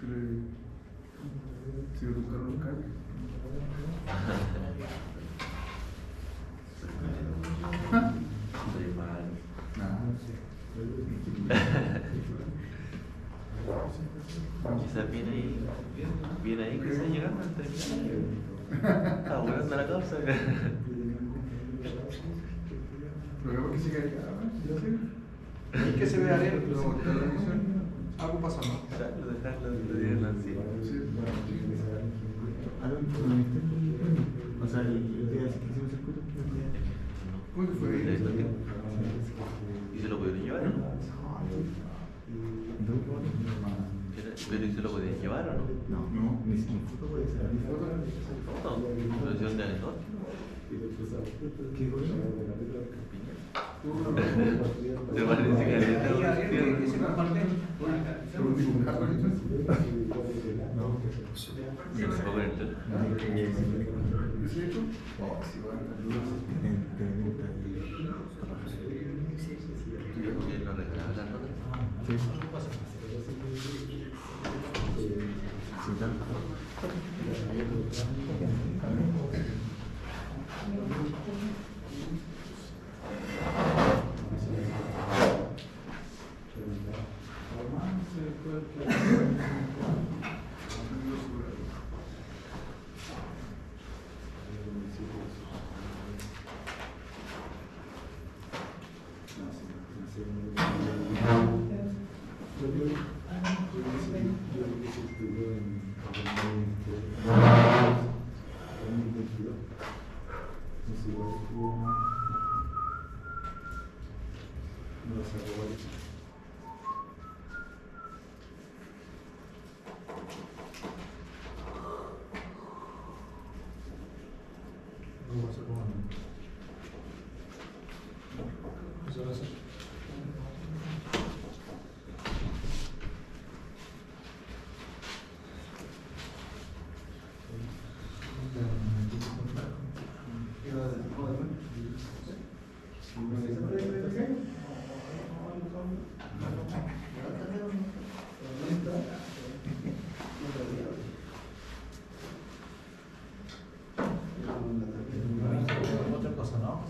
Si lo tocaron los cables. Soy malo. Quizás viene ahí que está llegando al terminal. Está volando la causa. Pero vemos que se cae acá, ¿no? Es que se ve arena, pero algo pasa, ¿no? Dejarlo así. O sea, el día que hicimos el culto. ¿Cómo que fue? ¿Y se lo pudieron llevar o no? Pero ¿y se lo podían llevar o no? No, ni siquiera foto puede ser. ¿Foto? ¿Pero si dónde hay todo? ¿Qué cosa? ¿Te parece que ¿Qué se comparte? ¿Según dibujar con esto? No. se fue con el tel? ¿Es esto? Oh, sí, bueno. ¿Quién no regalaba las notas? Sí. Sí, tanto. Otra cosa, ¿no?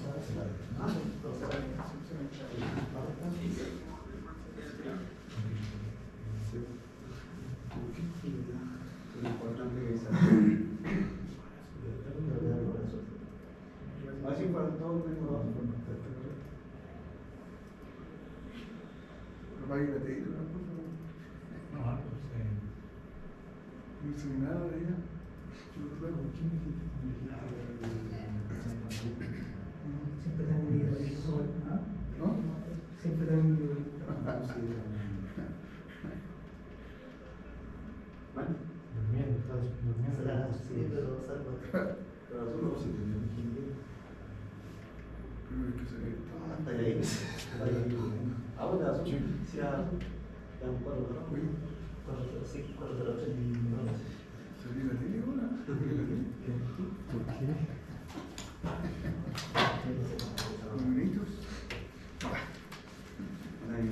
Así para todo el mundo. Apague la tele, ¿no? No, No sé nada de ella. Siempre dan un libro de eso, ¿No? siempre dan un libro. Durmiendo, estás durmiendo. Sí, pero salva. Primero hay que salir. Hasta ahí. Ah, bueno, sí, ya un cuadro, ¿no? Oye, 403. ¿salí la tele ahora? ¿Salí la tele? ¿Por qué? ¿Numeritos?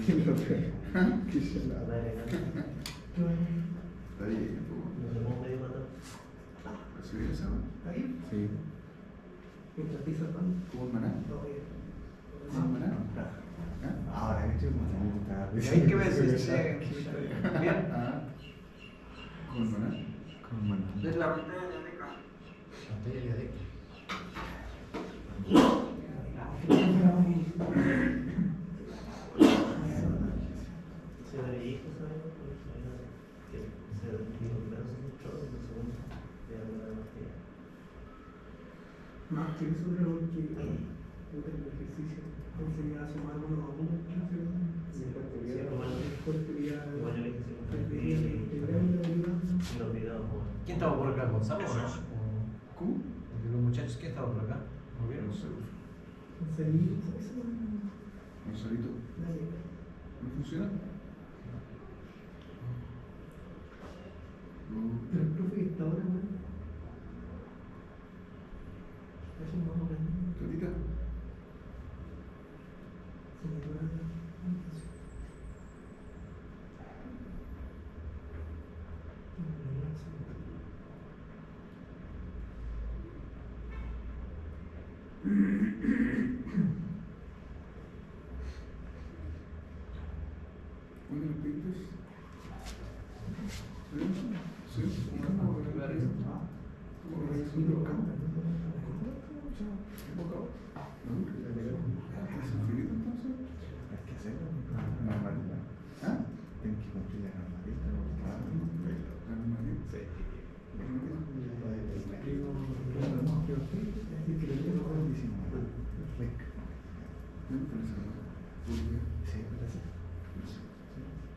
¿Quién lo ve? ¿Qué se la da? Está bien, poco. ¿La subí esa? Ahí, Sí. mientras pisa pan, ¿Cómo es maná? todo bien. ¿Cómo es maná? Ahora que estoy más ¿Hay que ver si bien? Ah. ¿Cómo es maná? Con mano. Es la pantalla de acá. Pantalla de Se ve hijo, ¿sabes? Que se ve primero mucho y el segundo de la partida. Más que eso creo que el ejercicio enseñar a sumar uno a uno. ¿Quién estaba por acá? ¿Gonzalo o no? ¿Cómo? ¿De los muchachos quién estaba por acá? ¿No vieron? No sé. ¿Un solito? ¿No funciona? Pero el profe que está ahora, bueno, eso no vamos a aprender. ¿Totita? Se me va a ¿Cuándo lo pediste? Sí, ¿cómo lo pediste? ¿Cómo lo pediste? ¿Un bocado? ¿Un bocado? ¿No? ¿Es infinito entonces? Hay que hacerlo, normalidad. ¿Ah? Tienen que cumplir la normalidad. La normalidad. Sí. ¿No me parece nada? ¿Por qué? Sí, parece.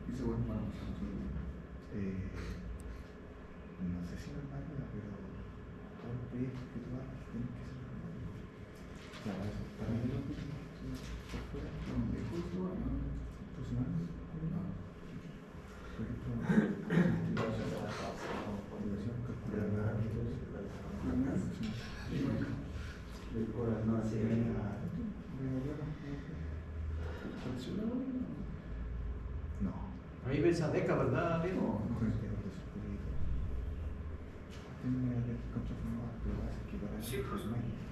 Y se vuelve para nosotros. No sé si normalidad, pero todos los proyectos que tú hagas tienen que ser normalidad. Claro, eso para mí lo que por fuera. ¿No? ¿De justo? ¿No? ¿Tus manos? No. Por ejemplo, población calculada. ¿No? ¿No? No, así venía. No. A mí esa beca, ¿verdad, amigo? No, no es. Tiene que contraformar, pero hace que para eso es máquina.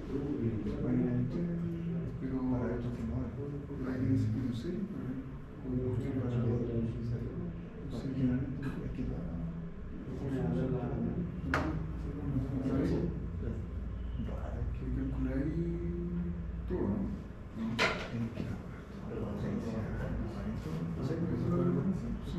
Pero Para esto formar. hay que decir en serio, Generalmente aquí para. que calcular todo, ¿no? Tienen que No sé, eso es lo que sí.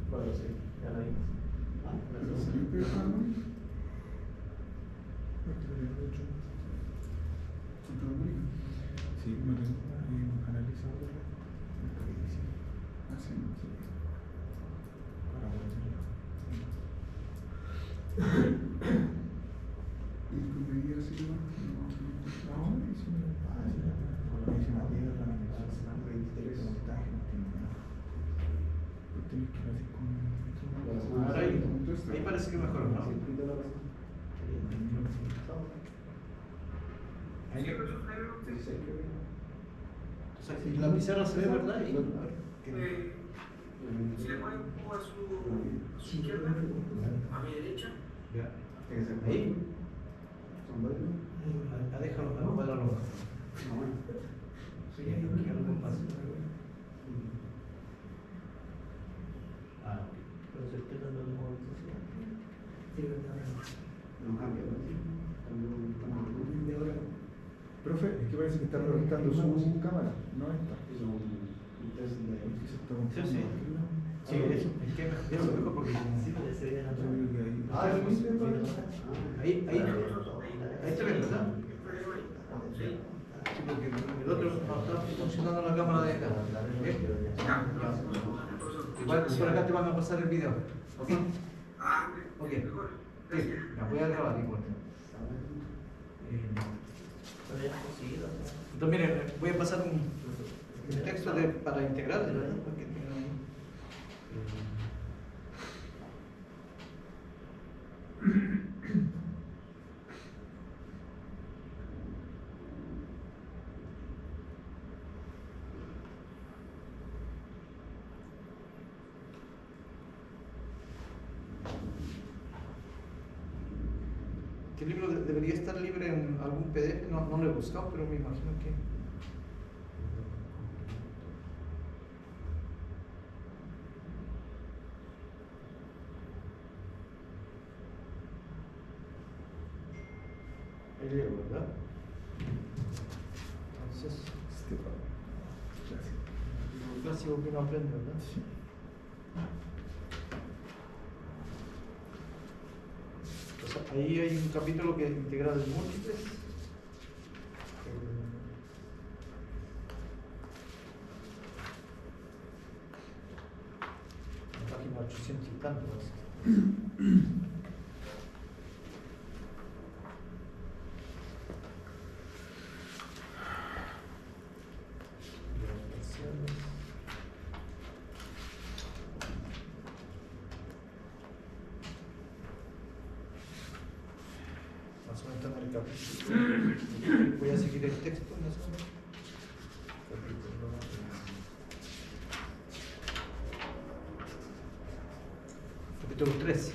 Bueno, sí, ya la vimos. Sí, no tengo analizado Ah, sí. para poder ¿Y con medidas así, no? Ahora ahí parece que mejoró, ¿no? O sea, y la pizarra se ve, ¿verdad? Y, a ver, Si le pone un poco a su izquierda, a mi derecha. ahí. Déjalo, no para lo sí, aquí algo pasa. Ah, ok. Pero se está dando la movilización. Sí, verdad. No cambia, ¿no? De ahora. Profe, es que parece que está proyectando su cámara, no esta. Sí, sí. Sí, eso es mejor porque se ve ahí está bien, ¿verdad? Sí, porque el otro no está funcionando la cámara de acá. Igual por acá te van a pasar el video. ¿Ok? Ok. Sí, la voy a grabar igual. Entonces, miren, voy a pasar un texto para integrar, ¿verdad? Porque tengan ahí. ¿Qué libro debería estar libre en algún PDF? No lo he buscado, pero me imagino que... Ahí leo, ¿verdad? Entonces, lo clásico que uno aprende, ¿verdad? Sí. Entonces, ahí hay un capítulo que es integral de múltiples. La página 800 y tanto. capítulo. Voy a seguir el texto en eso. Capítulo 3. ¿Sí?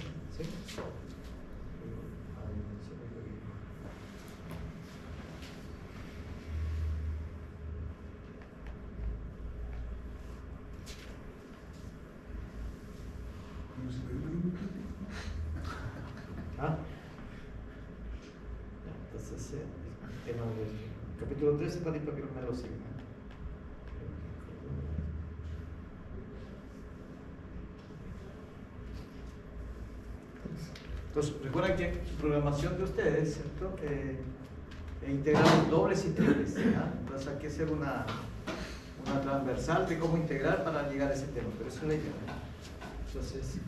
¿Ah? Ya, entonces, el tema del capítulo 13 para ir para que me lo sigan. Entonces, recuerda que programación de ustedes, ¿cierto? Integrar dobles y triples. ¿Ah? Entonces hay que hacer una transversal de cómo integrar para llegar a ese tema, pero eso es la idea. Entonces,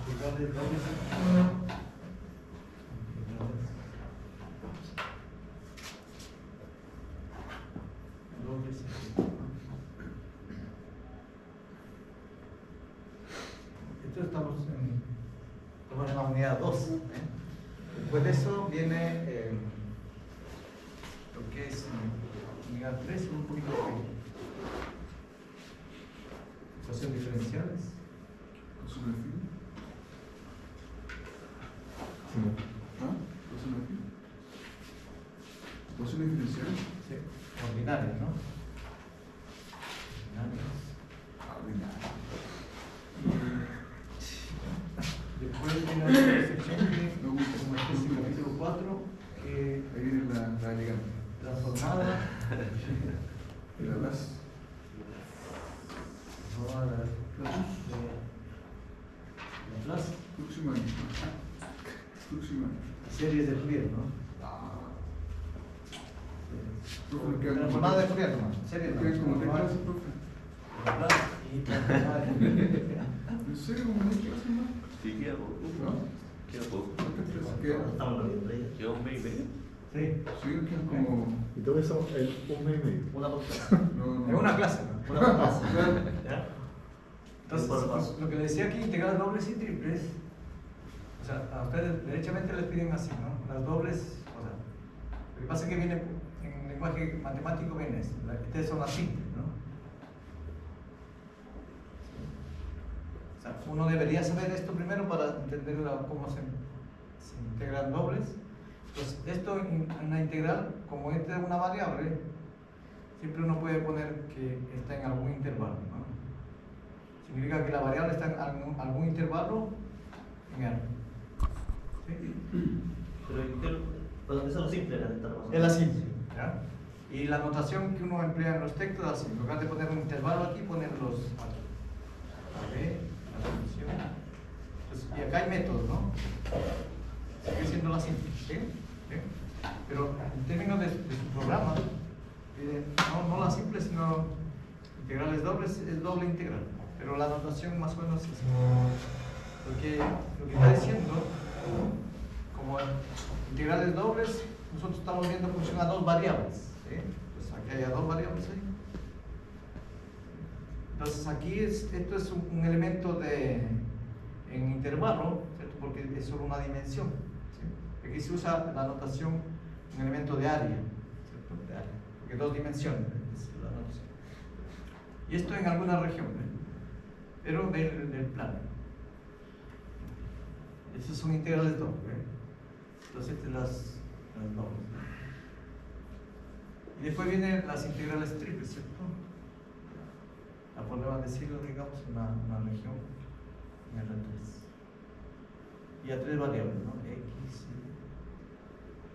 integrales dobles y entonces estamos en la unidad 2. Después de eso viene lo que es unidad 3 y un poquito de ecuaciones diferenciales. ¿Ecuaciones diferenciales? Sí, ordinarias, ¿no? Ordinarias. Después viene otra sección que, como este es el capítulo 4, que Ahí viene la elegante. transformada. Y la las. Las Próximo año. Próximo año. series de Fourier, ¿no? Profe, me quedan Transformada de Fourier, ¿no? Series me quedan como tres transformadas. clases, profe. Laplace y transformada de Fourier. ¿En serio? ¿Como 10 clases más? Sí, queda poco. ¿No? Queda poco. ¿Cuántas clases quedan? Estamos viendo ahí. Queda un mes y medio. Sí. Sí, quedan como. Y todo eso en un mes y medio. Una por clase. No, no. Es una clase, ¿no? Una por clase. ¿Ya? Entonces, Por paso. lo que les decía aquí, integrar dobles y triples, o sea, a ustedes derechamente les piden así, ¿no? Las dobles, o sea, lo que pasa es que viene, en lenguaje matemático viene esto, ustedes son las simples, ¿no? O sea, uno debería saber esto primero para entender cómo se integran dobles. Entonces, esto en una integral, como esta es una variable, siempre uno puede poner que está en algún intervalo, ¿no? Significa que la variable está en algún intervalo en R. ¿Sí? Pero eso es lo simple, la intervalo. Es la simple. ¿Ya? Y la notación que uno emplea en los textos es así. En lugar de poner un intervalo aquí, poner los aquí. ¿Okay? La solución. Entonces, y acá hay métodos, ¿no? Sigue siendo la simple. ¿Sí? ¿Sí? Pero en términos de su programa, no la simple, sino integrales dobles, es doble integral. Pero la notación más o menos es así. Porque lo que está diciendo, como integrales dobles, nosotros estamos viendo función a dos variables. ¿Sí? Pues aquí hay dos variables ahí. Entonces aquí esto es un elemento en intervalo, ¿cierto? Porque es solo una dimensión. ¿Sí? Aquí se usa la notación, un elemento de área, ¿cierto? De área, porque dos dimensiones es la notación. Y esto en alguna región, pero del plano. Esas son integrales dobles. Entonces estas las dobles. Y después vienen las integrales triples, ¿cierto? La podemos decirlo, digamos, una región en R3. Y a tres variables, ¿no? X,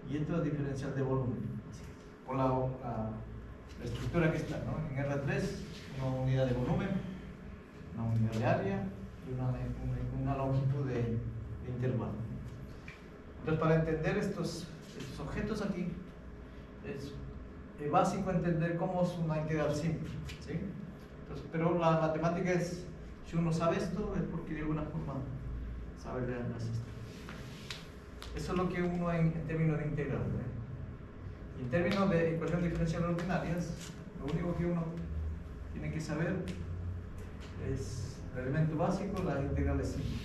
Y esto es diferencial de volumen. Por la estructura que está, ¿no? En R3, una unidad de volumen, una unidad de área y una longitud de intervalo. Entonces, para entender estos objetos aquí, es básico entender cómo es una integral simple, ¿sí? Entonces, pero la matemática es, si uno sabe esto, es porque de alguna forma sabe leer las estructuras. Eso es lo que uno en términos de integral, ¿eh? En términos de ecuaciones diferenciales ordinarias, lo único que uno tiene que saber es el elemento básico, las integrales simples.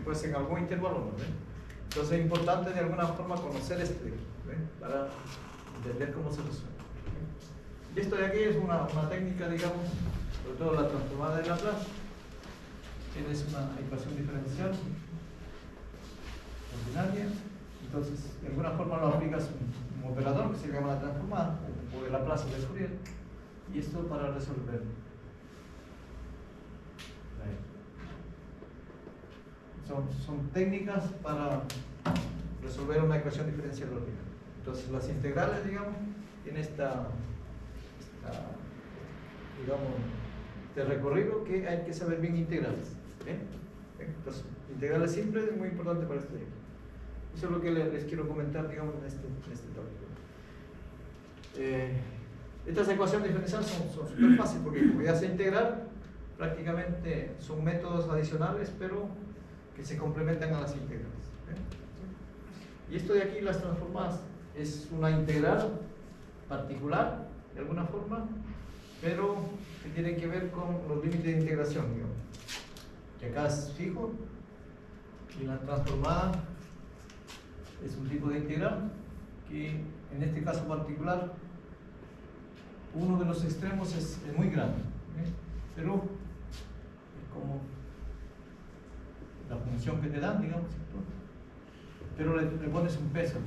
puede ser en algún intervalo, ¿no? Entonces es importante de alguna forma conocer para entender cómo se resuelve. Y esto de aquí es una técnica, digamos, sobre todo la transformada de Laplace. Tienes una ecuación diferencial ordinaria, entonces de alguna forma lo aplicas un operador que se llama la transformada o de Laplace o de Fourier, y esto para resolver. Son técnicas para resolver una ecuación diferencial ordinaria. Entonces las integrales, digamos, tienen digamos, este recorrido que hay que saber bien integrales. Entonces, integrales simples es muy importante para este. Eso es lo que les quiero comentar, digamos, en este tópico. Estas ecuaciones diferenciales son súper fáciles porque como ya sé integrar, prácticamente son métodos adicionales, pero que se complementan a las integrales. Y esto de aquí, las transformadas, es una integral particular, de alguna forma, pero que tiene que ver con los límites de integración, digamos. Que acá es fijo, y la transformada es un tipo de integral que en este caso particular uno de los extremos es muy grande, pero es como la función que te dan, digamos, ¿cierto? Pero le pones un peso.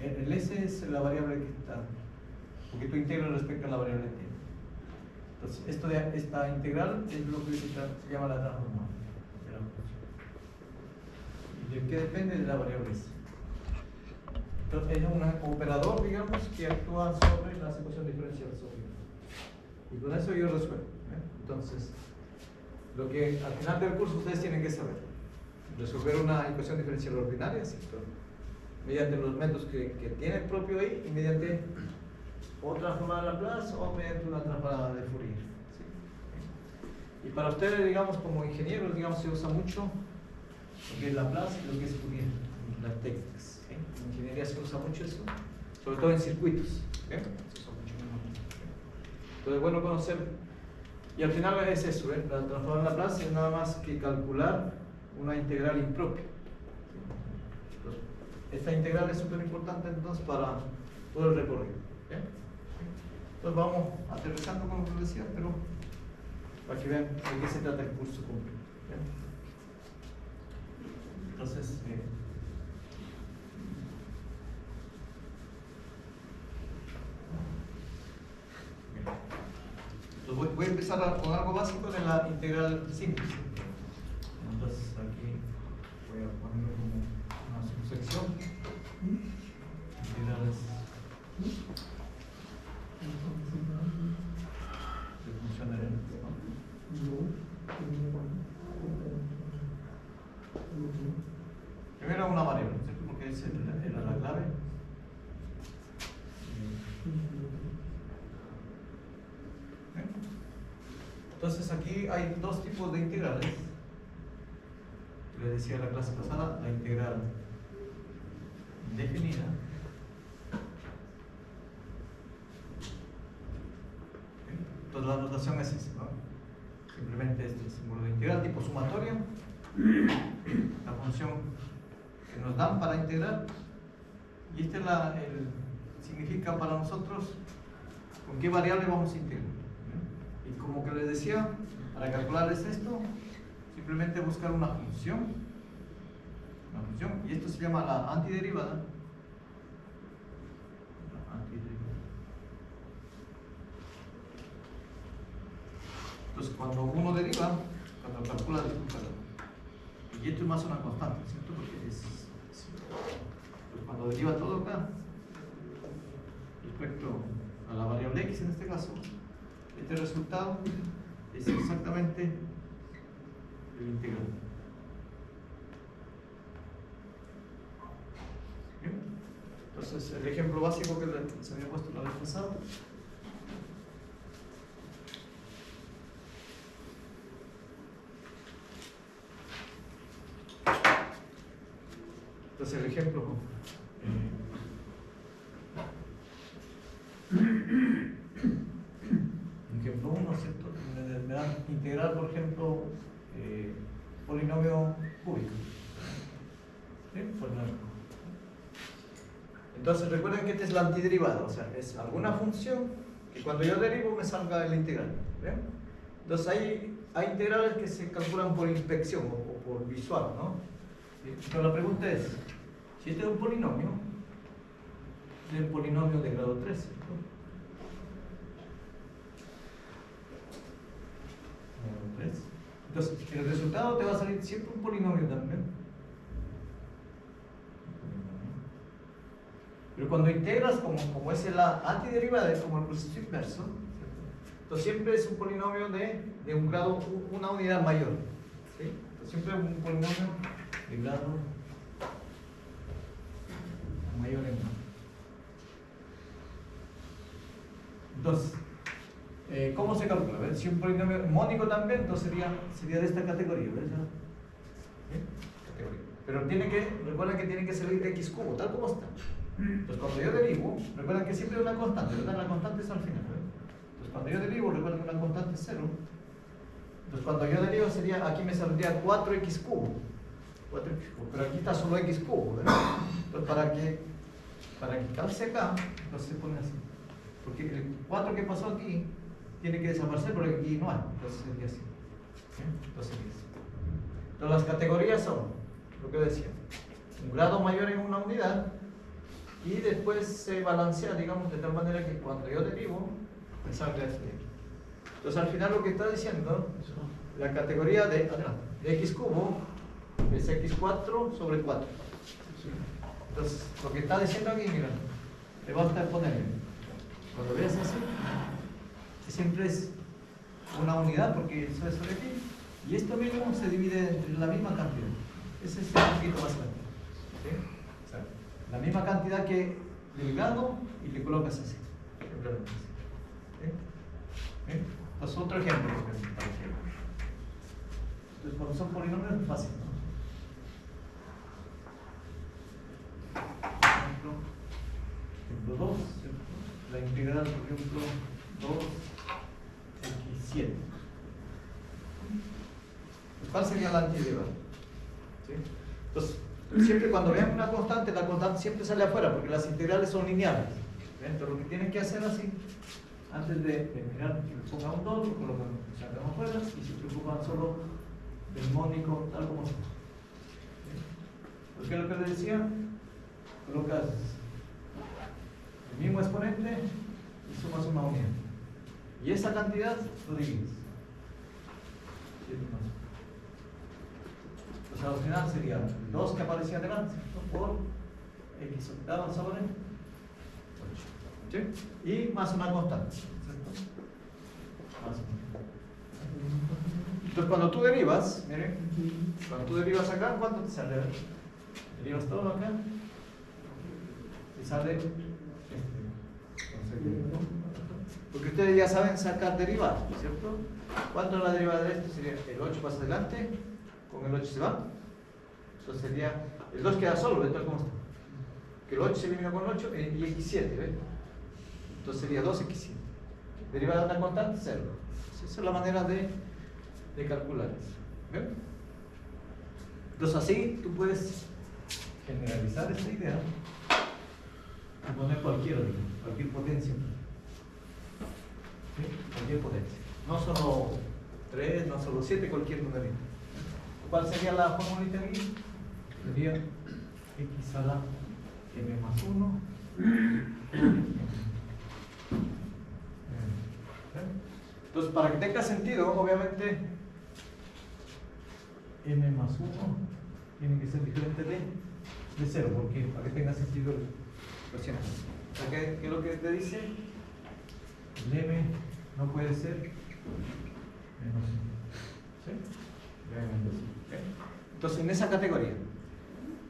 El S es la variable que está, porque tú integras respecto a la variable T. Entonces, esta integral es lo que se llama la transformada de la función. ¿Y de qué depende? De la variable S. Entonces, es un operador, digamos, que actúa sobre las ecuaciones diferenciales obvias. Y con eso yo resuelvo. Entonces, lo que al final del curso ustedes tienen que saber: resolver una ecuación diferencial ordinaria, ¿cierto? Mediante los métodos que tiene el propio I y mediante o transformada de Laplace o mediante una transformada de Fourier. ¿Sí? Y para ustedes, digamos, como ingenieros, digamos, se usa mucho lo que es Laplace y lo que es Fourier, las técnicas. ¿Sí? En ingeniería se usa mucho eso, sobre todo en circuitos. ¿Sí? Se usa mucho. Entonces, bueno conocer. Y al final es eso, la transformada de Laplace es nada más que calcular una integral impropia. Entonces, esta integral es súper importante entonces para todo el recorrido. Entonces vamos aterrizando como les decía, pero para que vean de qué se trata el curso completo. Entonces, voy a empezar con algo básico de la integral simple. Entonces aquí voy a ponerlo como una subsección. Integrales de función hereditaria. Primero una variable, ¿cierto? Porque esa era la clave. Entonces aquí hay dos tipos de integrales. Les decía en la clase pasada, la integral definida entonces la notación es esa, ¿no? Simplemente este símbolo de integral tipo sumatoria, la función que nos dan para integrar, y este significa para nosotros con qué variable vamos a integrar. Y como que les decía, para calcularles esto, simplemente buscar una función, y esto se llama la antiderivada. Entonces, cuando uno deriva, cuando calcula, y esto es más una constante, ¿cierto? Porque pues cuando deriva todo acá, respecto a la variable x en este caso, este resultado es exactamente el integral. ¿Bien? Entonces, el ejemplo básico que les había puesto la vez pasada. Entonces, el ejemplo. Ejemplo 1, ¿cierto? Me dan integral, por ejemplo, polinomio cúbico. ¿Sí? Polinomio cúbico. Entonces recuerden que esta es la antiderivada, o sea, es alguna función que cuando yo derivo me salga el integral. ¿Ven? Entonces hay integrales que se calculan por inspección o por visual, ¿no? ¿Sí? Entonces la pregunta es, si este es un polinomio, es el polinomio de grado 3, ¿cierto? Grado 3. Entonces, el resultado te va a salir siempre un polinomio también. Pero cuando integras, como es la antiderivada, es como el proceso inverso, ¿cierto? Entonces siempre es un polinomio de un grado, una unidad mayor. ¿Sí? Entonces siempre es un polinomio de grado mayor en 1. Entonces, ¿cómo se calcula? ¿Ves? Si un polinomio mónico también, entonces sería de esta categoría. ¿Ves? ¿Sí? Categoría. Pero recuerden que tiene que salir x cubo, tal como está. Entonces cuando yo derivo, recuerden que siempre hay una constante, ¿verdad? La constante es al final. Entonces cuando yo derivo, recuerden que una constante es 0. Entonces cuando yo derivo aquí me saldría 4x cubo. 4x cubo. Pero aquí está solo x cubo, ¿verdad? Entonces para que calce acá, entonces se pone así. Porque el 4 que pasó aquí tiene que desaparecer, pero aquí no hay. Entonces sería así. ¿Sí? Entonces sería así. Entonces las categorías son lo que decía. Un grado mayor en una unidad. Y después se balancea, digamos, de tal manera que cuando yo derivo, me salga esto. Entonces al final lo que está diciendo, la categoría de x cubo es x4 sobre 4. Entonces lo que está diciendo aquí, mira, te basta poner, cuando veas así, que siempre es una unidad, porque eso es sobre aquí, y esto mismo se divide entre la misma cantidad. Ese es un poquito más grande. ¿Sí? O sea, la misma cantidad que del grado y le colocas así. ¿Sí? ¿Sí? Entonces otro ejemplo. Entonces cuando son polinomios es fácil, ¿no? Ejemplo 2, la integral, por ejemplo, 2x7. Pues, ¿cuál sería la antiderivada? ¿Sí? Entonces, siempre cuando vean una constante, la constante siempre sale afuera, porque las integrales son lineales. ¿Ven? Entonces lo que tienen que hacer así, antes de mirar que le ponga un 2, lo colocan, sacan afuera y se preocupan solo del mónico tal como está. ¿Sí? Porque es lo que les decía, colocas el mismo exponente y sumas una unidad. Y esa cantidad lo divides. Pues al final sería 2 que aparecía delante, ¿no? Por x octava sobre 8. ¿Sí? Y más una constante, ¿cierto? Más una. Entonces cuando tú derivas, miren, cuando tú derivas acá, ¿cuánto te sale? Derivas todo acá y sale porque ustedes ya saben sacar derivadas, ¿cierto? ¿Cuánto es la derivada de esto? Sería el 8 pasa adelante, con el 8 se va. Entonces sería, el 2 queda solo, ¿ves cómo está? Que el 8 se elimina con el 8 y x7, ¿ves? Entonces sería 2x7. Derivada de una constante, 0. Esa es la manera de calcular eso. ¿Ven? Entonces así tú puedes generalizar esta idea y poner cualquier potencia. ¿Sí? Cualquier potencia. No solo 3, no solo 7, cualquier numerito. ¿Cuál sería la formulita aquí? Sería x a la m más 1. Entonces, para que tenga sentido, obviamente, m más 1 tiene que ser diferente de 0, porque para que tenga sentido lo siento. O sea, ¿qué es lo que te dice? El m no puede ser menos 1. ¿Sí? Entonces, en esa categoría,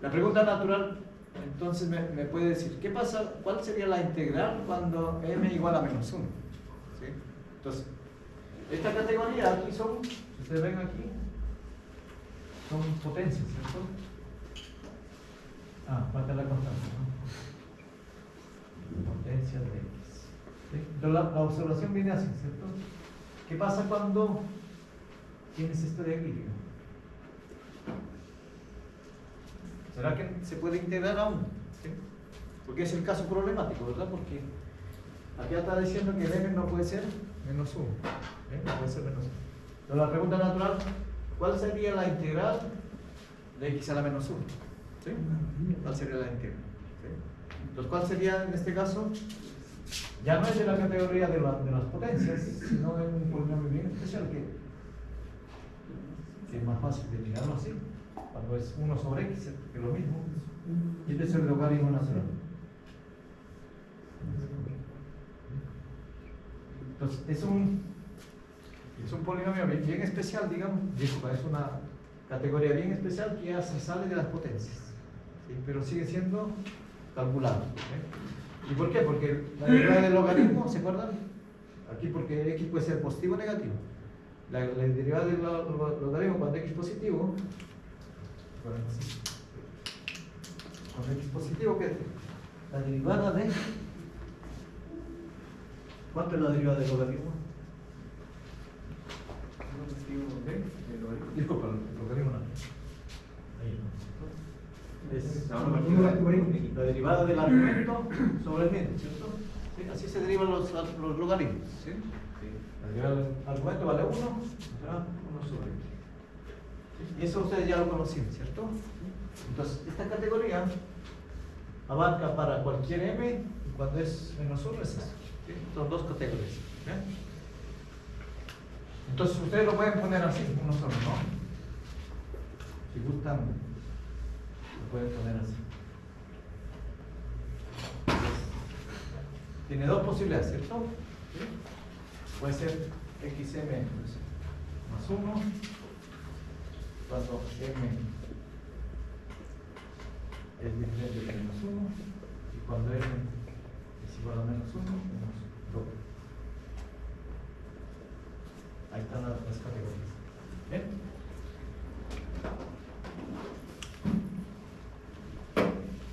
la pregunta natural, entonces me puede decir, ¿qué pasa? ¿Cuál sería la integral cuando m igual a menos 1? ¿Sí? Entonces, esta categoría aquí son, si ustedes ven aquí, son potencias, ¿cierto? Falta la constante, ¿no? Potencia de x. ¿Sí? Entonces, la observación viene así, ¿cierto? ¿Qué pasa cuando tienes esto de aquí? ¿Será que se puede integrar aún? ¿Sí? Porque es el caso problemático, ¿verdad? Porque aquí está diciendo que el m no puede ser menos 1. No puede ser menos 1. Entonces la pregunta natural, ¿cuál sería la integral de x a la menos 1? ¿Sí? ¿Cuál sería la integral? ¿Sí? Entonces, ¿cuál sería en este caso? Ya no es de la categoría de las potencias, sino es un polinomio bien especial que es más fácil de mirarlo así, cuando es 1 sobre x, que es lo mismo, y este es el logaritmo natural. Entonces, es un polinomio bien especial, digamos, es una categoría bien especial que ya se sale de las potencias, ¿sí? Pero sigue siendo calculado. ¿Y por qué? Porque la derivada del logaritmo, ¿se acuerdan? Aquí porque x puede ser positivo o negativo. La derivada del logaritmo cuando x positivo, cuando x positivo, ¿qué es? La derivada de... ¿Cuánto es la derivada del logaritmo? Disculpa, el logaritmo no. Ahí no. Es la derivada del argumento sobre el medio, ¿cierto? ¿Sí? Así se derivan los logaritmos, ¿sí? La derivada del argumento vale 1, será 1 sobre x. ¿Sí? Y eso ustedes ya lo conocían, ¿cierto? Entonces, esta categoría abarca para cualquier m, y cuando es menos 1 es eso. ¿Sí? Son dos categorías. ¿Sí? Entonces, ustedes lo pueden poner así, uno solo, ¿no? Si gustan, lo pueden poner así. Tiene dos posibilidades, ¿cierto? ¿Sí? Puede ser xm más 1 cuando m es diferente de menos 1 y cuando m es igual a menos 1 menos 2. Ahí están las categorías. ¿Bien?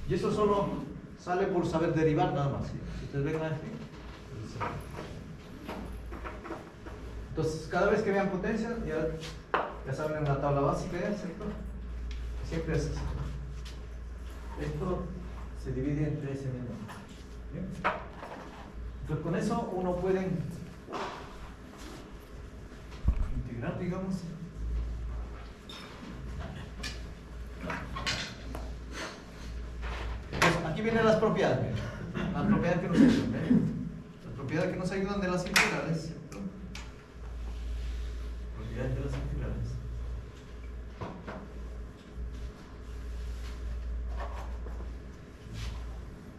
Y eso solo sale por saber derivar nada más. ¿Sí? Si ustedes ven aquí. Entonces, cada vez que vean potencia, ya saben en la tabla básica, ¿cierto? Siempre es así. Esto se divide entre ese mismo. ¿Bien? Entonces, con eso uno puede integrar, digamos. Entonces, aquí vienen las propiedades. Las propiedades que nos ayudan. Las propiedades que nos ayudan de las integrales, ¿cierto? Propiedades de las integrales.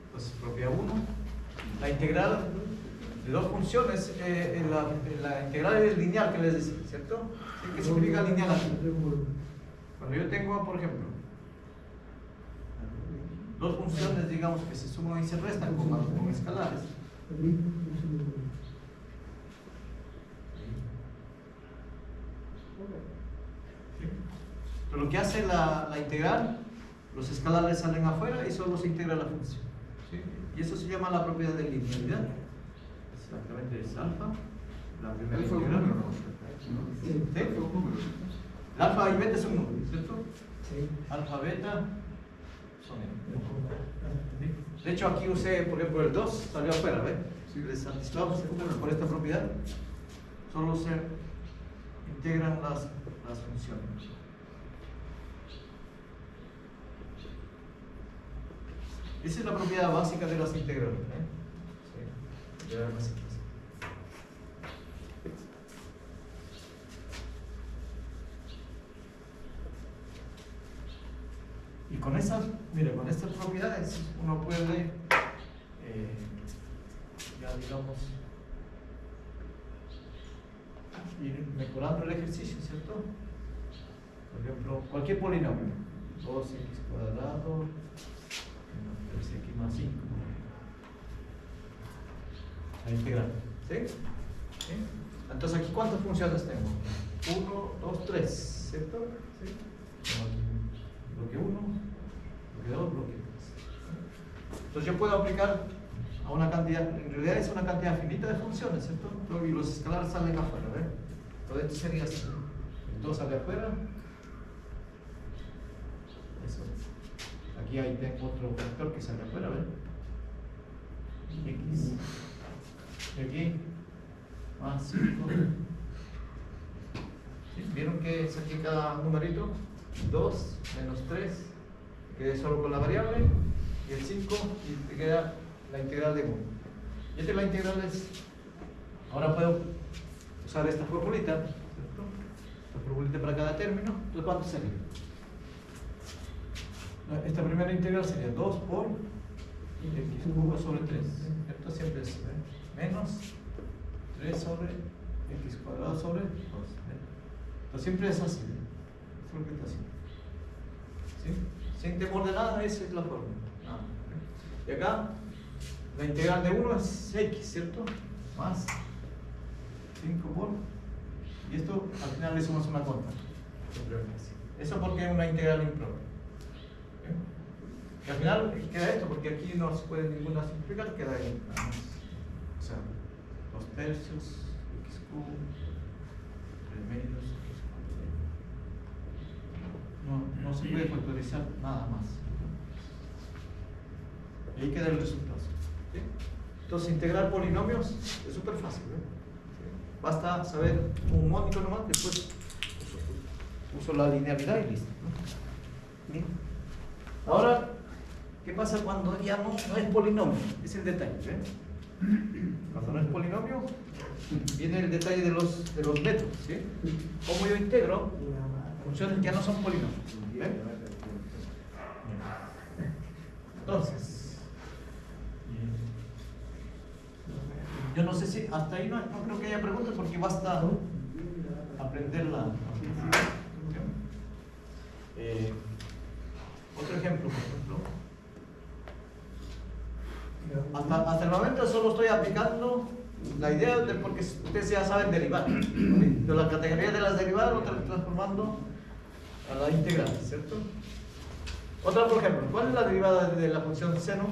Entonces, propiedad 1. La integral de dos funciones, la integral es lineal que les decía, ¿cierto? ¿Qué significa lineal aquí? Cuando yo tengo, por ejemplo, dos funciones, digamos, que se suman y se restan con escalares. Pero lo que hace la integral, los escalares salen afuera y solo se integra la función. ¿Sí? Y eso se llama la propiedad de linealidad. Exactamente, es alfa, la primera integral. ¿Sí? El alfa y beta son números, ¿cierto? Sí. Alfa, beta son números. De hecho, aquí usé, por ejemplo, el 2 salió afuera, ¿ves? Si les satisfago por esta propiedad, solo se integran las funciones. Esa es la propiedad básica de las integrales. Sí. Propiedad básica. Y con esas, mire, con estas propiedades uno puede, ya digamos, ir mejorando el ejercicio, ¿cierto? Por ejemplo, cualquier polinomio, 2x cuadrado, 3x más 5. La integral, ¿sí? ¿Sí? Entonces, aquí, ¿cuántas funciones tengo? 1, 2, 3, ¿cierto? ¿Sí? Tengo aquí bloque 1, bloque 2, bloque 3. Entonces, yo puedo aplicar a una cantidad, en realidad es una cantidad finita de funciones, ¿cierto? Y los escalares salen afuera, ¿ves? Entonces, esto sería así. El 2 sale afuera. Eso. aquí hay otro factor que sale afuera, ¿ven? X. Y aquí, más 5. ¿Sí? ¿Vieron que saqué cada numerito? 2 menos 3. Quedé solo con la variable. Y el 5 y te queda la integral de 1. Y esta es la integral es. Ahora puedo usar esta formulita, ¿cierto? Esta formulita para cada término. Entonces, ¿cuánto sería? Esta primera integral sería 2 por x cubo sobre 3. Esto siempre es menos 3 sobre x cuadrado sobre 2. Entonces siempre es así. Eso es lo que está haciendo. ¿Sí? Sin temor de nada, esa es la fórmula. Y acá, la integral de 1 es x, ¿cierto? Más 5 por. Y esto al final le sumamos una conta. Eso porque es una integral impropia. Y al final queda esto, porque aquí no se puede ninguna simplificar, queda ahí. O sea, 2 tercios, x cubo, 3 medios, x cubo. No se puede factorizar nada más. Y ahí queda el resultado. ¿Sí? Entonces, integrar polinomios es súper fácil. ¿Sí? Basta saber un mónico nomás, después uso la linealidad y listo. Bien. Ahora, ¿qué pasa cuando ya no es polinomio? Es el detalle. Cuando no es polinomio, viene el detalle de los métodos. ¿Sí? ¿Cómo yo integro funciones que ya no son polinomios? ¿Ven? Entonces, yo no sé si hasta ahí no creo que haya preguntas porque basta aprenderla. Otro ejemplo, por ejemplo. Hasta el momento solo estoy aplicando la idea de porque ustedes ya saben derivar. De la categoría de las derivadas lo estoy transformando a la integral, ¿cierto? Otra, por ejemplo, ¿cuál es la derivada de la función seno?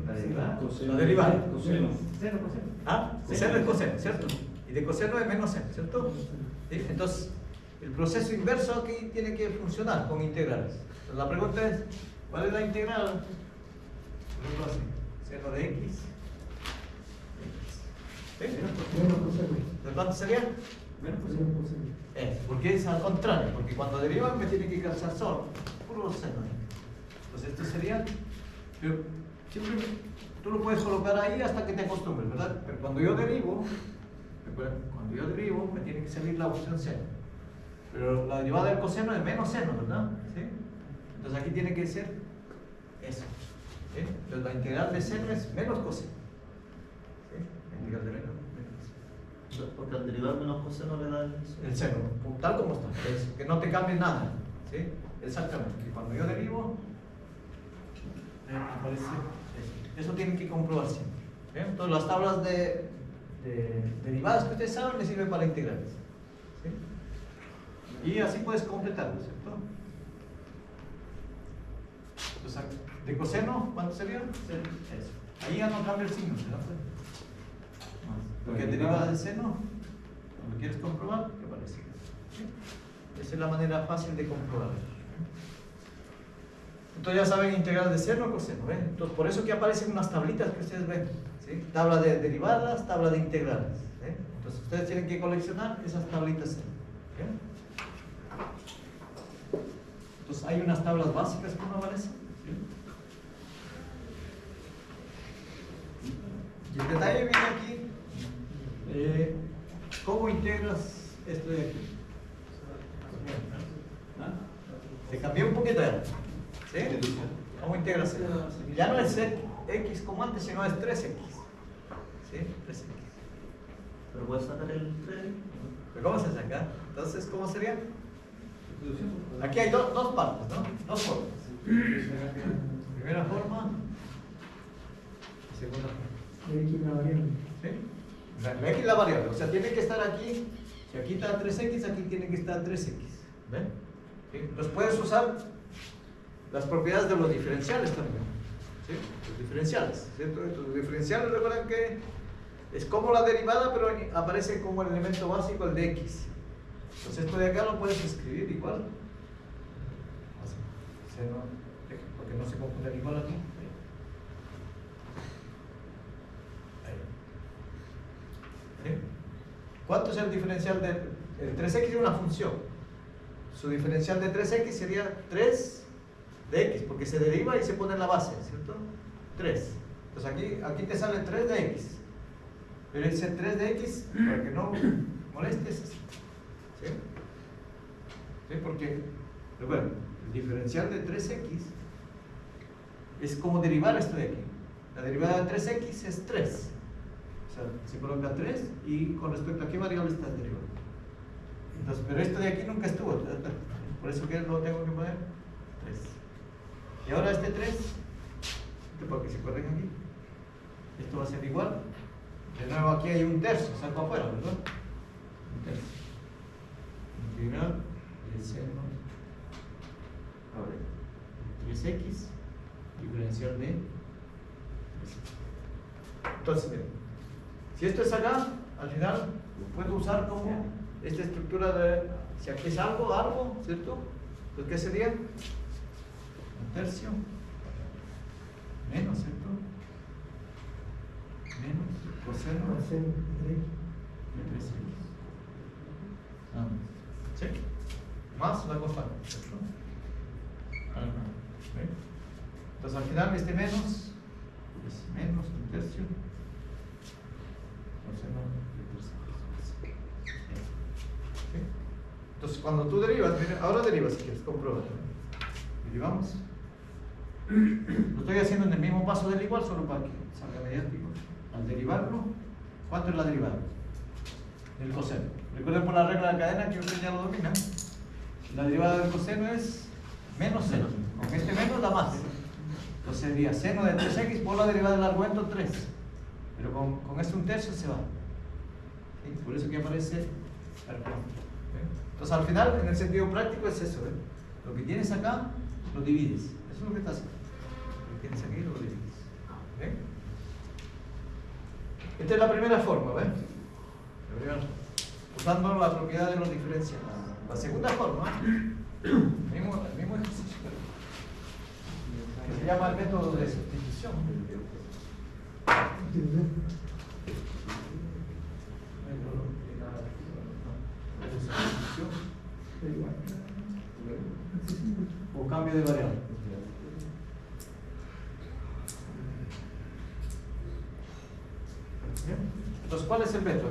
La derivada. La derivada. Coseno. Cero por cero. ¿Ah? De seno es coseno, ¿cierto? Y de coseno es menos seno, ¿cierto? ¿Sí? Entonces, el proceso inverso aquí tiene que funcionar con integrales. Entonces, la pregunta es, ¿cuál es la integral? Por ejemplo, así, seno de x. ¿Sí? Menos coseno. ¿De cuánto sería? Menos coseno. Porque es al contrario, porque cuando derivan me tiene que calzar solo, puro seno. Entonces esto sería, pero siempre tú lo puedes colocar ahí hasta que te acostumbres, ¿verdad? Pero cuando yo derivo me tiene que salir la opción seno. Pero la derivada del coseno es menos seno, ¿verdad? ¿Sí? Entonces aquí tiene que ser eso. ¿Sí? Entonces la integral de seno es menos coseno. ¿Sí? La integral de menos. Porque al derivar menos coseno le da El seno, tal como está, que no te cambie nada. ¿Sí? Exactamente. Que cuando yo derivo, aparece eso. Eso tienen que comprobar siempre. ¿Sí? Entonces las tablas de derivadas que ustedes saben les sirven para integrales. ¿Sí? Y así puedes completarlo, ¿cierto? Entonces, de coseno, ¿cuánto sería? Eso. Ahí ya no cambia el signo, ¿verdad? Porque derivada de seno, cuando quieres comprobar, ¿qué aparece? ¿Sí? Esa es la manera fácil de comprobar. Entonces ya saben integral de seno o coseno, ¿ven? Entonces por eso que aparecen unas tablitas que ustedes ven, ¿sí? Tabla de derivadas, tabla de integrales. ¿Sí? Entonces ustedes tienen que coleccionar esas tablitas. ¿Sí? Entonces hay unas tablas básicas que no aparecen. ¿Sí? Y el detalle viene aquí. ¿Cómo integras esto de aquí? Se cambió un poquito ya. ¿Sí? ¿Cómo integras esto? Ya no es x como antes, sino es 3x. ¿Sí? 3x. Pero puedes sacar el 3. ¿Pero cómo se saca? Entonces, ¿cómo sería? Aquí hay dos partes, ¿no? Dos formas. Primera forma. Segunda forma. De X la variable. ¿Sí? La x es la variable, o sea, tiene que estar aquí. Si aquí está 3x, aquí tiene que estar 3x. ¿Ven? ¿Sí? Entonces puedes usar las propiedades de los diferenciales también. ¿Sí? Los diferenciales. ¿Cierto? Los diferenciales, recuerden que es como la derivada, pero aparece como el elemento básico, el de x. Entonces esto de acá lo puedes escribir igual. Así. Seno, porque no se confunde el igual aquí. Ahí. ¿Sí? ¿Cuánto es el diferencial de el 3x? Es una función. Su diferencial de 3x sería 3 de x, porque se deriva y se pone en la base, ¿cierto? 3. Entonces aquí te sale 3 de x. Pero ese 3 de x, para que no molestes, ¿sí? ¿Sí? Porque, recuerden, el diferencial de 3x es como derivar esto de aquí. La derivada de 3x es 3. O sea, se coloca 3 y con respecto a qué variable está derivando. Entonces, pero esto de aquí nunca estuvo. Por eso que lo tengo que poner 3. Y ahora este 3, para que se corrija aquí, esto va a ser igual. De nuevo aquí hay un tercio, saco afuera, ¿verdad? Un tercio. Integral del seno. Ahora, 3x diferencial de 3x. Entonces, miren, si esto es acá, al final lo puedo usar como esta estructura de, si aquí es algo, ¿cierto? Entonces, ¿qué sería? Un tercio menos, ¿cierto? Menos coseno de 3x. ¿Sí? Más la constante, ¿cierto? ¿Sí? Entonces al final este menos es menos un tercio coseno de 3x. ¿Sí? Entonces cuando tú derivas, mira, ahora derivas si quieres, comprueba. Derivamos. Lo estoy haciendo en el mismo paso del igual, solo para que salga mediático. Al derivarlo, ¿cuánto es la derivada? Del coseno. Recuerden por la regla de cadena que usted ya lo domina. La derivada del coseno es menos seno. Con este menos da más. Entonces sería seno de 3x por la derivada del argumento 3. Pero con este un tercio se va. ¿Sí? Por eso que aparece argumento. ¿Sí? Entonces al final, en el sentido práctico es eso. Lo que tienes acá, lo divides. Eso es lo que está haciendo. Lo que tienes aquí, lo divides. ¿Sí? Esta es la primera forma, ¿ves? La primera forma. Usando la propiedad de los diferenciales. La segunda forma, el mismo ejercicio, que se llama el método de sustitución. Método de sustitución o cambio de variable. ¿Bien? Entonces, ¿cuál es el método?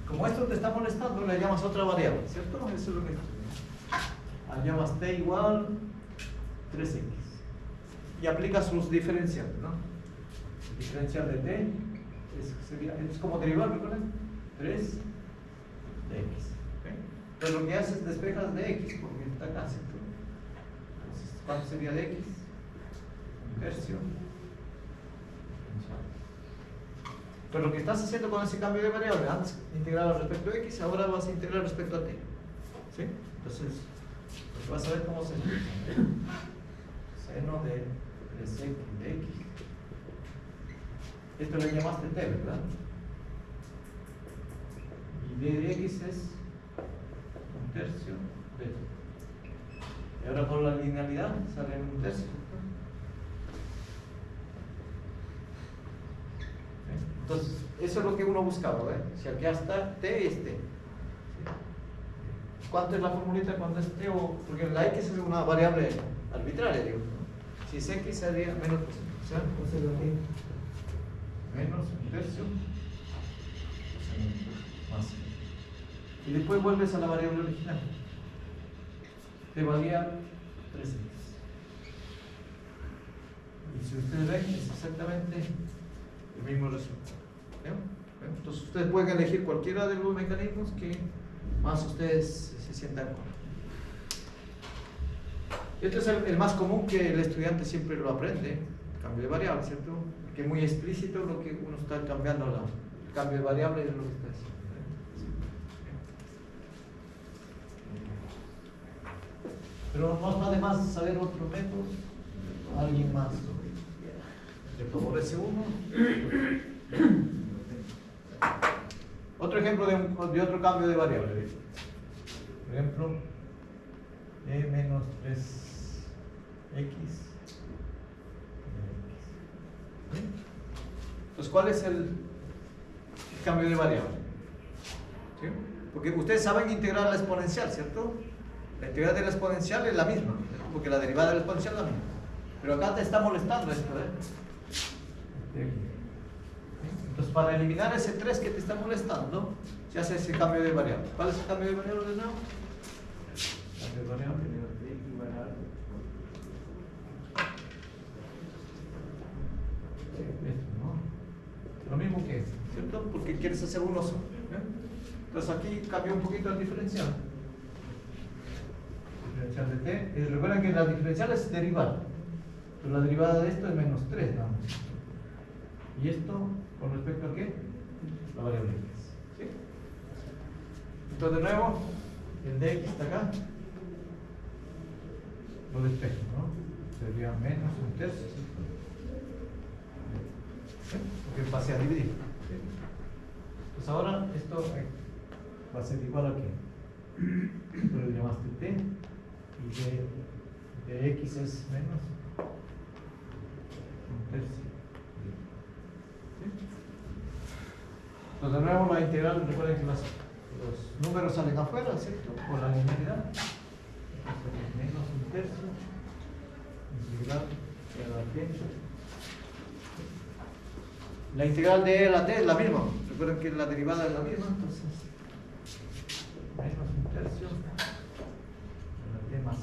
Como esto te está molestando, le llamas otra variable, ¿cierto? Eso es lo que llamas t igual 3x y aplicas sus diferenciales, ¿no? El diferencial de t es como derivar, ¿recuerdan? 3 de x. ¿Okay? Pero lo que haces es despejas de x porque está acá, ¿cierto? Entonces, ¿cuánto sería de x? Un tercio. Pero lo que estás haciendo con ese cambio de variable, antes integrado respecto a x, ahora vas a integrar respecto a t. ¿Sí? Entonces, pues vas a ver cómo se seno de 3x de x. Esto le llamaste t, ¿verdad? Y d de x es un tercio de t. Y ahora por la linealidad sale un tercio. Entonces, eso es lo que uno buscaba, ¿ves? Si aquí está t es t. ¿Cuánto es la formulita cuando es t? Porque la x es una variable arbitraria, digo. Si es x sería menos coseno. O sea, menos un tercio más. Y después vuelves a la variable original. Te valía 3x. Y si ustedes ven, es exactamente el mismo resultado. ¿Bien? Entonces ustedes pueden elegir cualquiera de los mecanismos que más ustedes se sientan con. Este es el más común que el estudiante siempre lo aprende, el cambio de variable, ¿cierto? Que es muy explícito lo que uno está cambiando, el cambio de variable es lo que está haciendo. Pero no está de más saber otro método. ¿Alguien más? ¿Le favorece uno? Otro ejemplo de otro cambio de variable. Por ejemplo, e menos 3 X. ¿Sí? Entonces, ¿cuál es el cambio de variable? ¿Sí? Porque ustedes saben integrar la exponencial, ¿cierto? La integral de la exponencial es la misma, porque la derivada de la exponencial es la misma. Pero acá te está molestando esto, Entonces, para eliminar ese 3 que te está molestando, se hace ese cambio de variable. ¿Cuál es el cambio de variable de nuevo? Cambio de variable. Esto, ¿no? Lo mismo que este, ¿cierto? Porque quieres hacer uno solo. Entonces aquí cambia un poquito el diferencial. Diferencial de t. Recuerden que la diferencial es derivada. Pero la derivada de esto es menos 3, nada más. ¿Y esto con respecto a qué? La variable x. ¿Sí? Entonces de nuevo, el de x está acá. Lo despejo, ¿no? Sería menos un tercio. ¿Sí? Porque pasé a dividir. ¿Sí? Pues ahora esto va a ser igual a qué. Esto lo llamaste t y de x es menos un tercio. ¿Sí? Entonces de nuevo la integral, recuerden que los números salen afuera, ¿cierto? Por la linealidad. Entonces menos un tercio integral de la t. La integral de la t es la misma. Recuerden que la derivada es la misma, entonces menos un tercio de la t más.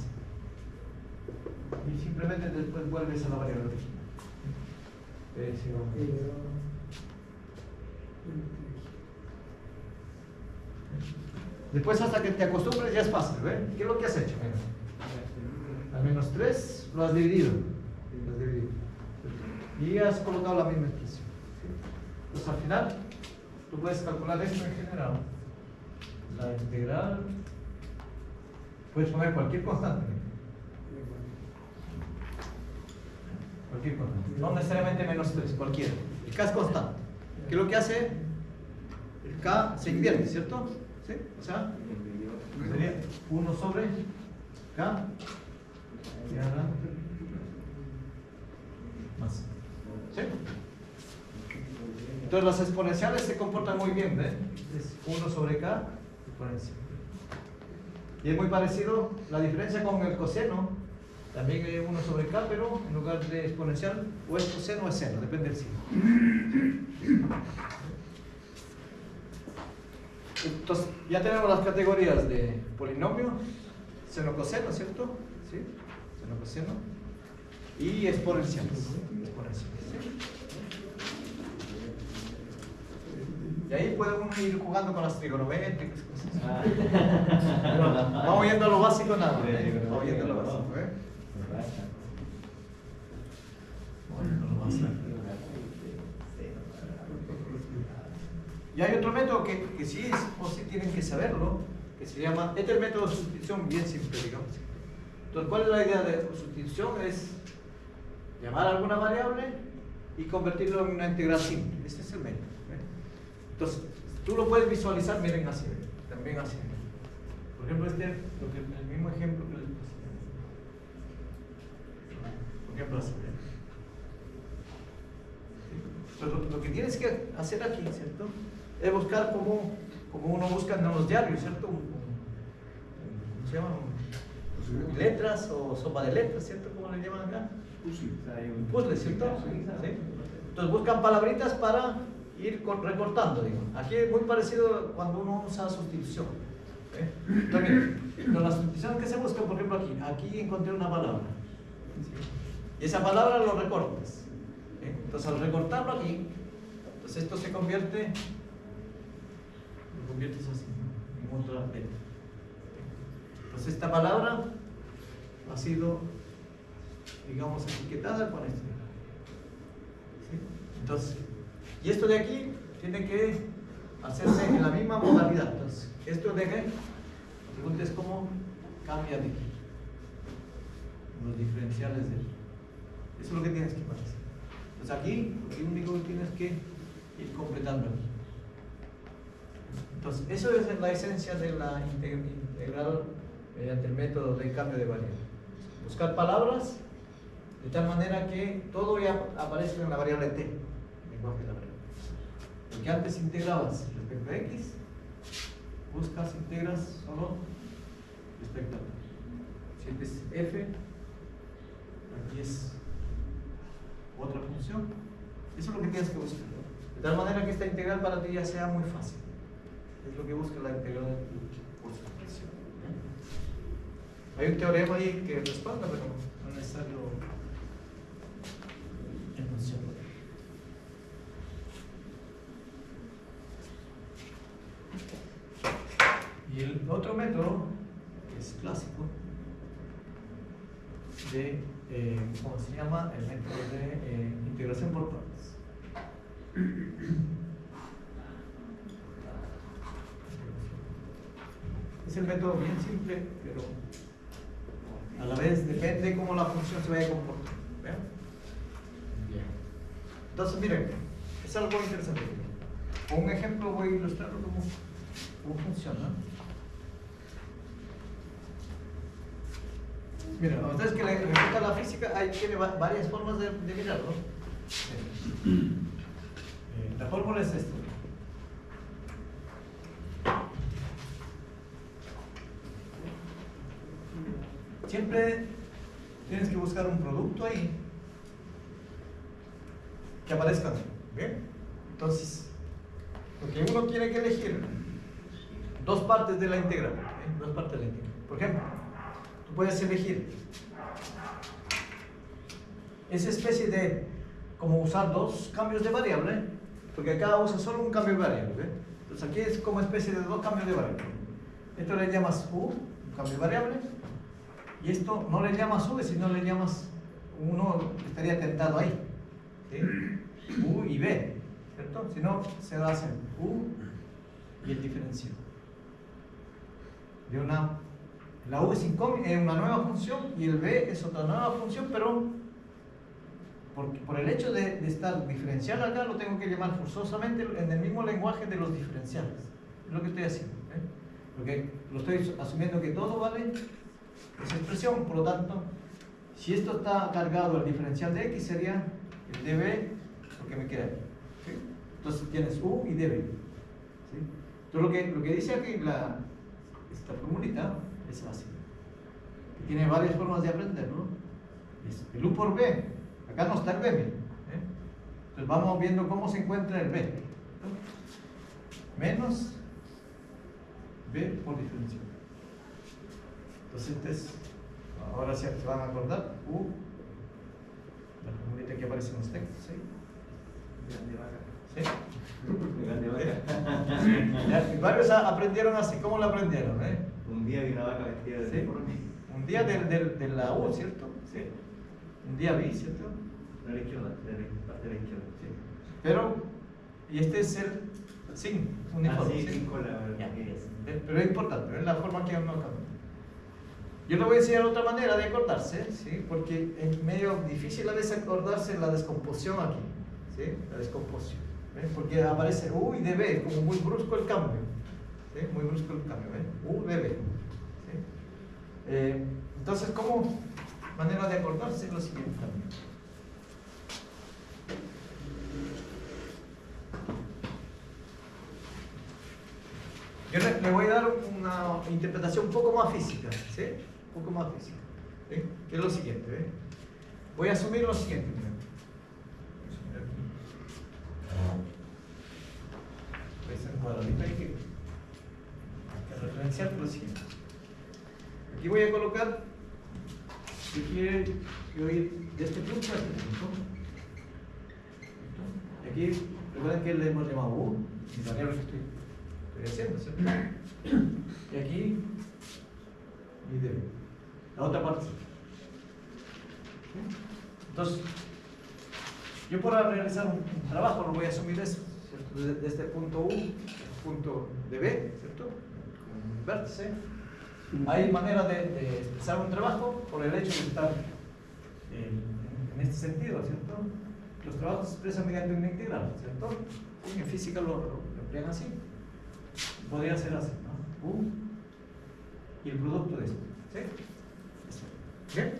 Y simplemente después vuelves a la variable original. Después hasta que te acostumbres ya es fácil, ¿ves? ¿Qué es lo que has hecho? Al menos 3 lo has dividido. Y has colocado la misma expresión. Entonces al final tú puedes calcular esto en general. La integral, puedes poner cualquier constante. Cualquier constante. No necesariamente menos 3, cualquiera. El k es constante. ¿Qué es lo que hace? El k se invierte, ¿cierto? ¿Sí? O sea, sería 1 sobre k y ahora más. ¿Sí? Entonces las exponenciales se comportan muy bien, ¿ves? Es 1 sobre k exponencial. Y es muy parecido, la diferencia con el coseno, también hay 1 sobre k, pero en lugar de exponencial, o es coseno o es seno, depende del signo. Entonces, ya tenemos las categorías de polinomio, seno coseno, ¿cierto? ¿Sí? Seno coseno. Y exponenciales. ¿Sí? Y ahí puede uno ir jugando con las trigonométricas, cosas así. Pero vamos yendo a lo básico nada. Vamos yendo a lo básico, Y hay otro método que sí es, o sí tienen que saberlo, que se llama, este es el método de sustitución bien simple, digamos. Entonces, ¿cuál es la idea de sustitución? Es llamar a alguna variable y convertirlo en una integral simple. Ese es el método. Entonces, tú lo puedes visualizar, miren así, también así. Por ejemplo, el mismo ejemplo que les puse. Por ejemplo, así. Entonces, lo que tienes que hacer aquí, ¿cierto? Es buscar como uno busca en los diarios, ¿cierto? ¿Cómo se llama? Letras o sopa de letras, ¿cierto? ¿Cómo le llaman acá? Puzzle, ¿cierto? ¿Sí? Entonces buscan palabritas para ir recortando, digo. Aquí es muy parecido cuando uno usa sustitución. Entonces, miren, con la sustitución que se busca, por ejemplo, aquí encontré una palabra. ¿Sí? Y esa palabra lo recortas. Entonces, al recortarlo aquí, entonces esto se convierte, lo conviertes así, ¿no? En otra letra. Entonces, esta palabra ha sido, digamos, etiquetada con esto. ¿Sí? Entonces, y esto de aquí tiene que hacerse en la misma modalidad. Entonces, esto de aquí, la pregunta es cómo cambia de aquí. Los diferenciales de aquí. Eso es lo que tienes que hacer. Entonces aquí, lo único que tienes que ir completando aquí. Entonces, eso es la esencia de la integral mediante el método de cambio de variable. Buscar palabras de tal manera que todo ya aparece en la variable t, lenguaje de la variable. Lo que antes integrabas respecto a x, buscas, integras solo respecto a t. Si este es f, aquí es otra función. Eso es lo que tienes que buscar, ¿no? De tal manera que esta integral para ti ya sea muy fácil. Es lo que busca la integral por supresión. Hay un teorema ahí que respalda, pero no es necesario enunciarlo. Y el otro método, que es clásico, de, ¿cómo se llama? El método de integración por partes. Es el método bien simple, pero a la vez depende cómo la función se vaya a comportar. ¿Ven? Bien. Entonces, miren, es algo interesante. Con un ejemplo voy a ilustrarlo cómo funciona. Mira, ustedes que le gusta la física, ahí tiene varias formas de mirarlo. La fórmula es esta. Siempre tienes que buscar un producto ahí que aparezca. ¿Bien? Entonces, lo que uno tiene que elegir, dos partes de la integral. Dos partes de la integral. Por ejemplo, tú puedes elegir esa especie de, como usar dos cambios de variable, porque acá usa solo un cambio de variable. Entonces aquí es como especie de dos cambios de variable. Esto le llamas u, un cambio de variable, y esto no le llamas u, sino le llamas, uno estaría tentado ahí, ¿sí? U y b, ¿cierto? Si no, se hacen u y el diferencial. De la u es una nueva función y el b es otra nueva función, pero por el hecho de estar diferencial acá, lo tengo que llamar forzosamente en el mismo lenguaje de los diferenciales. Es lo que estoy haciendo. Porque lo estoy asumiendo que todo vale esa expresión, por lo tanto, si esto está cargado al diferencial de x, sería el db, lo que me queda aquí. ¿Sí? Entonces tienes u y db. ¿Sí? Entonces lo que dice aquí esta formulita es fácil. Tiene varias formas de aprenderlo. Es el u por b. Acá no está el b, miren, Entonces vamos viendo cómo se encuentra el b. Menos b por diferencial. Entonces ahora se van a acordar u, la formulita que aparece en los textos, ¿sí? Grande vaca. ¿Sí? Ya, varios aprendieron así. ¿Cómo lo aprendieron? Un día vi una vaca vestida de ¿Sí? uniforme. Un día de la U, ¿cierto? Sí. Un día vi, ¿cierto? De la izquierda, de la parte de la izquierda. Sí. Pero, y este es el sin uniforme. Ah, sí, ¿sí? sin cola. Ya. Yes. Pero es importante, es la forma que uno cambia. Yo le voy a enseñar otra manera de acordarse, ¿sí? Porque es medio difícil a veces acordarse la descomposición aquí, ¿sí? La descomposición, ¿ven? Porque aparece U y DB, como muy brusco el cambio, ¿sí? Muy brusco el cambio, ¿ven? U, DB, ¿sí? Entonces, ¿cómo manera de acordarse lo siguiente también? Yo le voy a dar una interpretación un poco más física, ¿sí? Un poco más física, ¿sí? Que es lo siguiente, ¿ven? Voy a asumir lo siguiente, miren. Voy a hacer un cuadradito ahí que referenciar lo siguiente. Aquí voy a colocar, si quiere yo ir de este punto a este punto. Y aquí, recuerden que le hemos llamado U, mi variable que estoy haciendo, ¿cierto? Y aquí, mi D. La otra parte. ¿Sí? Entonces, yo para realizar un trabajo lo voy a asumir eso, ¿cierto? Desde este punto U, punto de B, ¿cierto? Un vértice. Hay manera de expresar un trabajo por el hecho de estar en este sentido, ¿cierto? Los trabajos se expresan mediante una integral, ¿cierto? En física lo emplean así. Podría ser así, ¿no? U y el producto de esto, ¿sí? Eso. ¿Bien?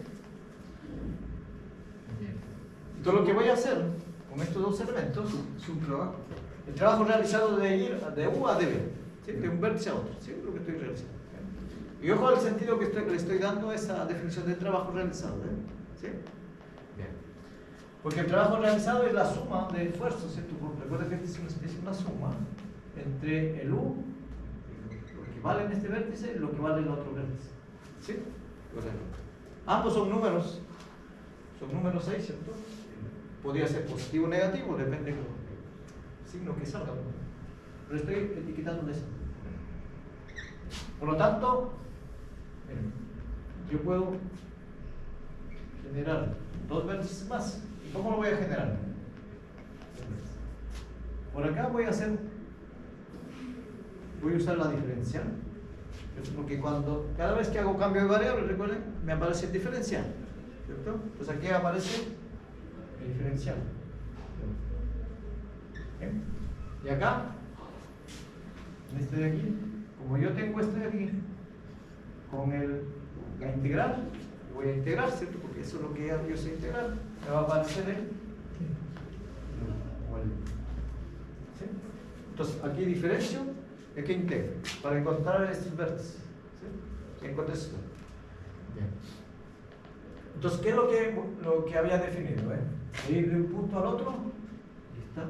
Entonces lo que voy a hacer con estos dos elementos, Es un trabajo. el trabajo realizado de ir de U a de B, ¿sí? De un vértice a otro, ¿sí? Lo que estoy realizando. ¿Sí? Y ojo al sentido que le estoy dando a esa definición de trabajo realizado. ¿Sí? Bien. Porque el trabajo realizado es la suma de esfuerzos, ¿cierto? Recuerda que es una suma entre el U, lo que vale en este vértice, y lo que vale en el otro vértice. ¿Sí? Correcto. Ambos son números 6, ¿cierto? Podría ser positivo o negativo, depende del signo que salga. Pero estoy etiquetando de eso. Por lo tanto, miren, yo puedo generar dos vértices más. ¿Y cómo lo voy a generar? Por acá voy a usar la diferencial. Porque cada vez que hago cambio de variable, recuerden, me aparece el diferencial. ¿Cierto? Pues aquí aparece el diferencial. ¿Bien? Y acá, en este de aquí, como yo tengo este de aquí, con la integral, voy a integrar, ¿cierto? Porque eso es lo que yo sé integrar, me va a aparecer ¿sí? Entonces, aquí diferencio, y aquí integro, para encontrar estos vértices. ¿Sí? Encontré esto. Bien. Entonces, ¿qué es lo que había definido? De ir de un punto al otro, ahí está.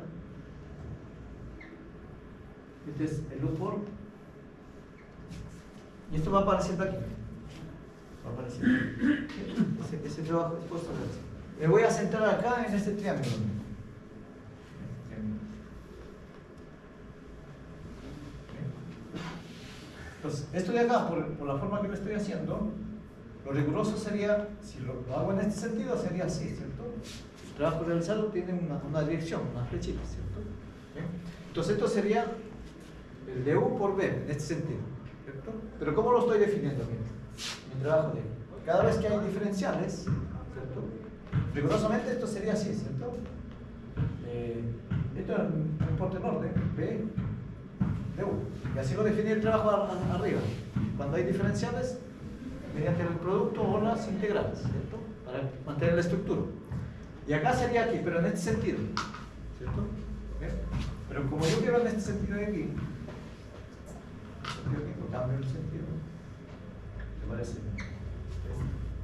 Este es el U por. Y esto va apareciendo aquí. Va apareciendo. Ese trabajo es puesto así. Me voy a centrar acá en este triángulo. Entonces, esto de acá, por la forma que lo estoy haciendo, lo riguroso sería, si lo hago en este sentido, sería así, ¿cierto? El trabajo realizado tiene una dirección, una flechita, ¿cierto? ¿Sí? Entonces esto sería el de U por B, en este sentido, ¿cierto? Pero ¿cómo lo estoy definiendo? Mi trabajo de cada vez que hay diferenciales, ¿cierto? Rigurosamente esto sería así, ¿cierto? Esto no importa el orden, B de U. Y así lo definí el trabajo arriba. Cuando hay diferenciales, mediante el producto o las integrales, ¿cierto? Para mantener la estructura. Y acá sería aquí, pero en este sentido, ¿cierto? ¿Bien? Pero como yo quiero en este sentido de aquí, lo cambio el sentido. ¿Te parece?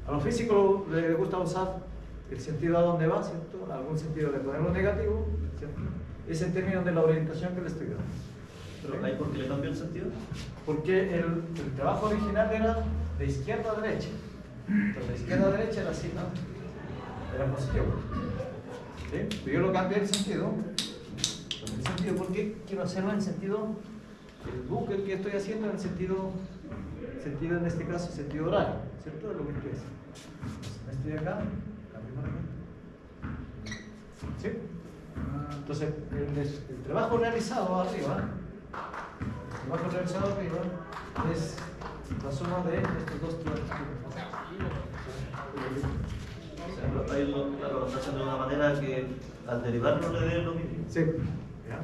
A los físicos les gusta usar el sentido a dónde va, ¿cierto? Algún sentido de ponerlo negativo, ¿cierto? Es en términos de la orientación que le estoy dando. ¿Pero ahí por qué le cambió el sentido? Porque el trabajo original era de izquierda a derecha. Entonces, de izquierda a derecha era así, ¿no? Era positivo. ¿Sí? Pero yo lo cambié el sentido. El sentido, porque quiero hacerlo en sentido, el bucle que estoy haciendo en sentido en este caso, sentido horario, ¿cierto? Es lo que estoy haciendo. Este de acá, cambio para acá. ¿Sí? Entonces, el trabajo realizado arriba, es la suma de estos dos trabajos. O sea, ahí lo está haciendo de una manera que al derivarlo le dé lo mismo. Sí. ¿Ya?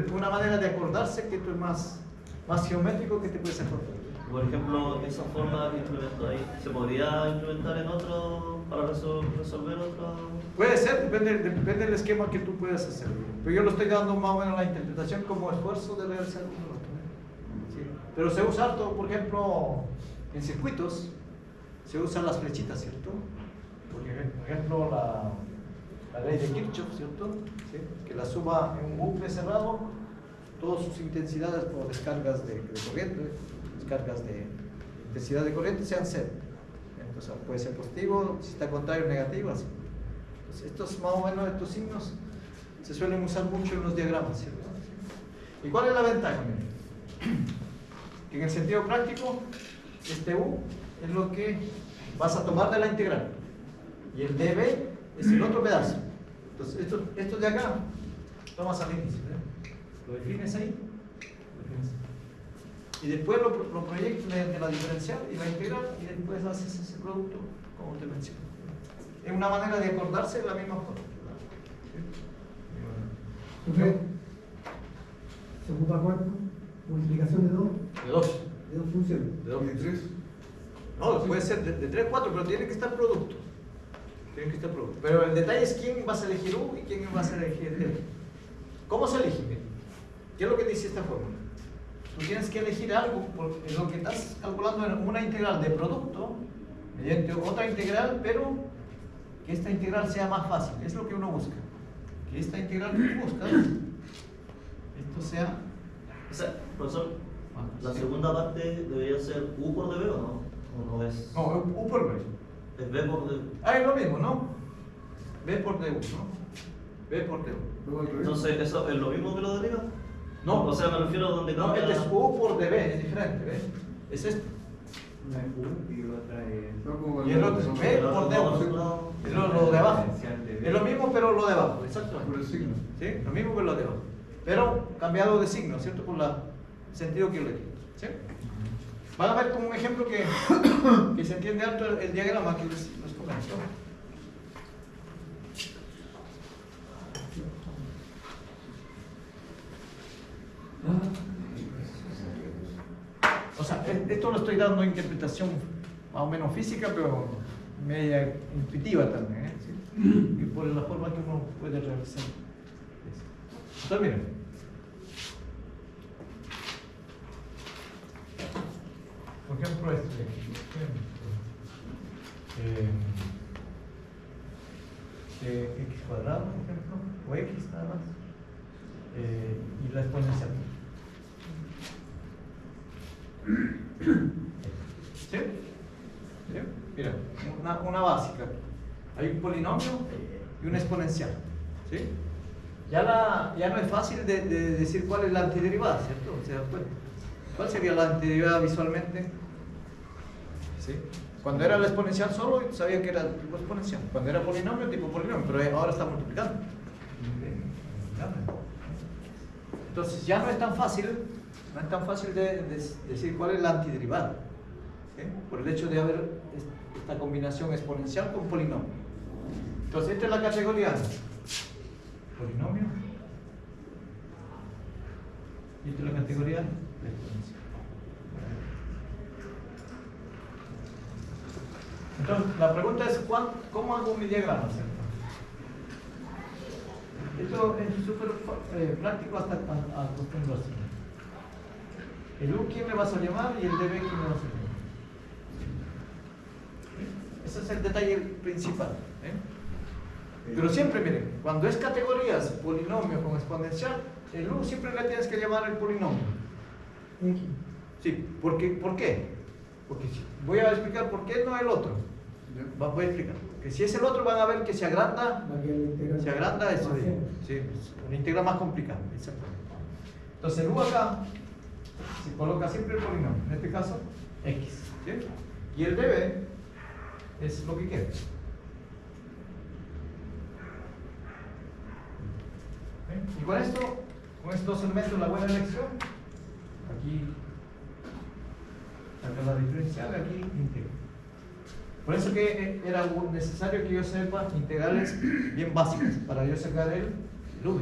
Es una manera de acordarse que esto es más geométrico que te puedes acordar. Por ejemplo, esa forma que implementó ahí, ¿se podría implementar en otro para resolver otro? Puede ser, depende del esquema que tú puedas hacer. Pero yo lo estoy dando más o menos la interpretación como esfuerzo de realizar un otro. ¿Sí? Pero se usa harto, por ejemplo, en circuitos, se usan las flechitas, ¿cierto? Porque, por ejemplo, la ley de Kirchhoff, ¿cierto? ¿Sí? Que la suma en un bucle cerrado, todas sus intensidades o descargas de corriente, descargas de intensidad de corriente sean cero. Entonces puede ser positivo, si está contrario negativo, así. Entonces estos más o menos, estos signos se suelen usar mucho en los diagramas, ¿cierto? ¿Y cuál es la ventaja? Que en el sentido práctico, este U es lo que vas a tomar de la integral y el dB es el otro pedazo. Entonces esto de acá tomas al inicio, lo defines ahí, y después lo proyectas mediante la diferencial y la integral y después haces ese producto como te menciono. Es una manera de acordarse de la misma forma. Profe, ¿se ocupa cuánto? ¿Multiplicación de 2? De dos. ¿De 2 funciones? ¿De dos? ¿Y 3? No, puede ser de 3, 4, pero tiene que estar producto. Tienen que estar probados. Pero el detalle es quién vas a elegir U y quién vas a elegir D. ¿Cómo se elige? Miren, ¿qué es lo que dice esta fórmula? Tú tienes que elegir algo, porque lo que estás calculando es una integral de producto mediante otra integral, pero que esta integral sea más fácil. Es lo que uno busca. Que esta integral que tú buscas, esto sea... O sea, profesor, la sí. segunda parte debería ser U por dB o no? ¿O no es? No, U por B. Es B por dB. Ah, es lo mismo, ¿no? B por DU, ¿no? B por DU. Luego al revés. Entonces, ¿eso es lo mismo que lo de arriba? No. O sea, me refiero a donde No, cambia este es la... U por DB, es diferente, ¿ves? Es esto. Una es U y otra es. No, como Y el otro es B por DU. Es lo de abajo. Diferencial de B. Es lo mismo, pero lo de abajo, exacto. por el signo. ¿Sí? Lo mismo, pero lo de abajo. Pero cambiado de signo, ¿cierto? Por el sentido que yo le di. ¿Sí? Van a ver como un ejemplo que se entiende alto el diagrama que les comento. O sea, esto lo estoy dando interpretación más o menos física, pero media intuitiva también, ¿eh? ¿Sí? Y por la forma que uno puede realizar eso. Entonces, miren. Por ejemplo, x cuadrado, por ejemplo, o x nada más, y la exponencial. ¿Sí? ¿Sí? Mira, una básica. Hay un polinomio y una exponencial. ¿Sí? Ya no es fácil de decir cuál es la antiderivada, ¿cierto? ¿Se dan cuenta? ¿Cuál sería la antiderivada visualmente? ¿Sí? Cuando era la exponencial solo, sabía que era tipo exponencial. Cuando era polinomio, tipo polinomio. Pero ahora está multiplicando. Entonces ya no es tan fácil, de decir cuál es la antiderivada. ¿Sí? Por el hecho de haber esta combinación exponencial con polinomio. Entonces esta es la categoría polinomio. Y esta es la categoría de exponencial. Entonces, la pregunta es, ¿cómo hago mi diagrama? ¿Cierto? Esto es súper práctico hasta acostumbrarse. El U, ¿quién me vas a llamar? Y el DB, ¿quién me vas a llamar? Ese es el detalle principal. Pero siempre, miren, cuando es categorías, polinomio con exponencial, el U siempre le tienes que llamar el polinomio. Sí, ¿por qué? Porque voy a explicar por qué no el otro. Voy a explicar. Que si es el otro van a ver que se agranda eso. Sí, es una integral más complicada. Exactamente. Entonces el U acá se coloca siempre el polinomio, en este caso X. ¿Sí? Y el DB es lo que quiere. Y con estos dos elementos, la buena elección, aquí saca la diferencial, aquí integra. Por eso que era necesario que yo sepa integrales bien básicas para yo sacar el V.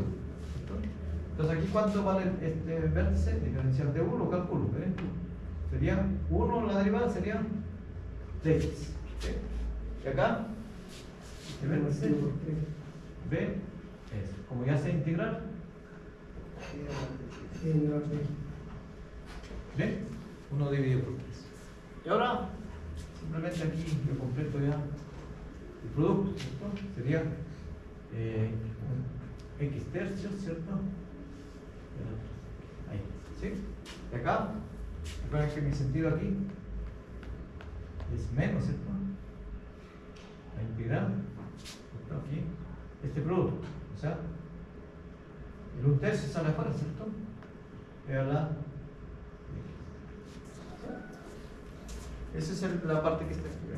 Entonces aquí cuánto vale este vértice, diferencial de 1, lo calculo. Sería 1, la derivada sería de X. ¿Sí? Y acá, este vértice, B, es, como ya sé integrar, ¿ve? 1 dividido por 3. Y ahora, simplemente aquí yo completo ya el producto, ¿cierto? Sería X tercios, ¿cierto? Ahí, ¿sí? Y acá, recuerden que mi sentido aquí es menos, ¿cierto? La integral, ¿cierto? Aquí, este producto, o sea, el 1/3 sale afuera, ¿cierto? Era la... Esa es la parte que está aquí, ¿ve?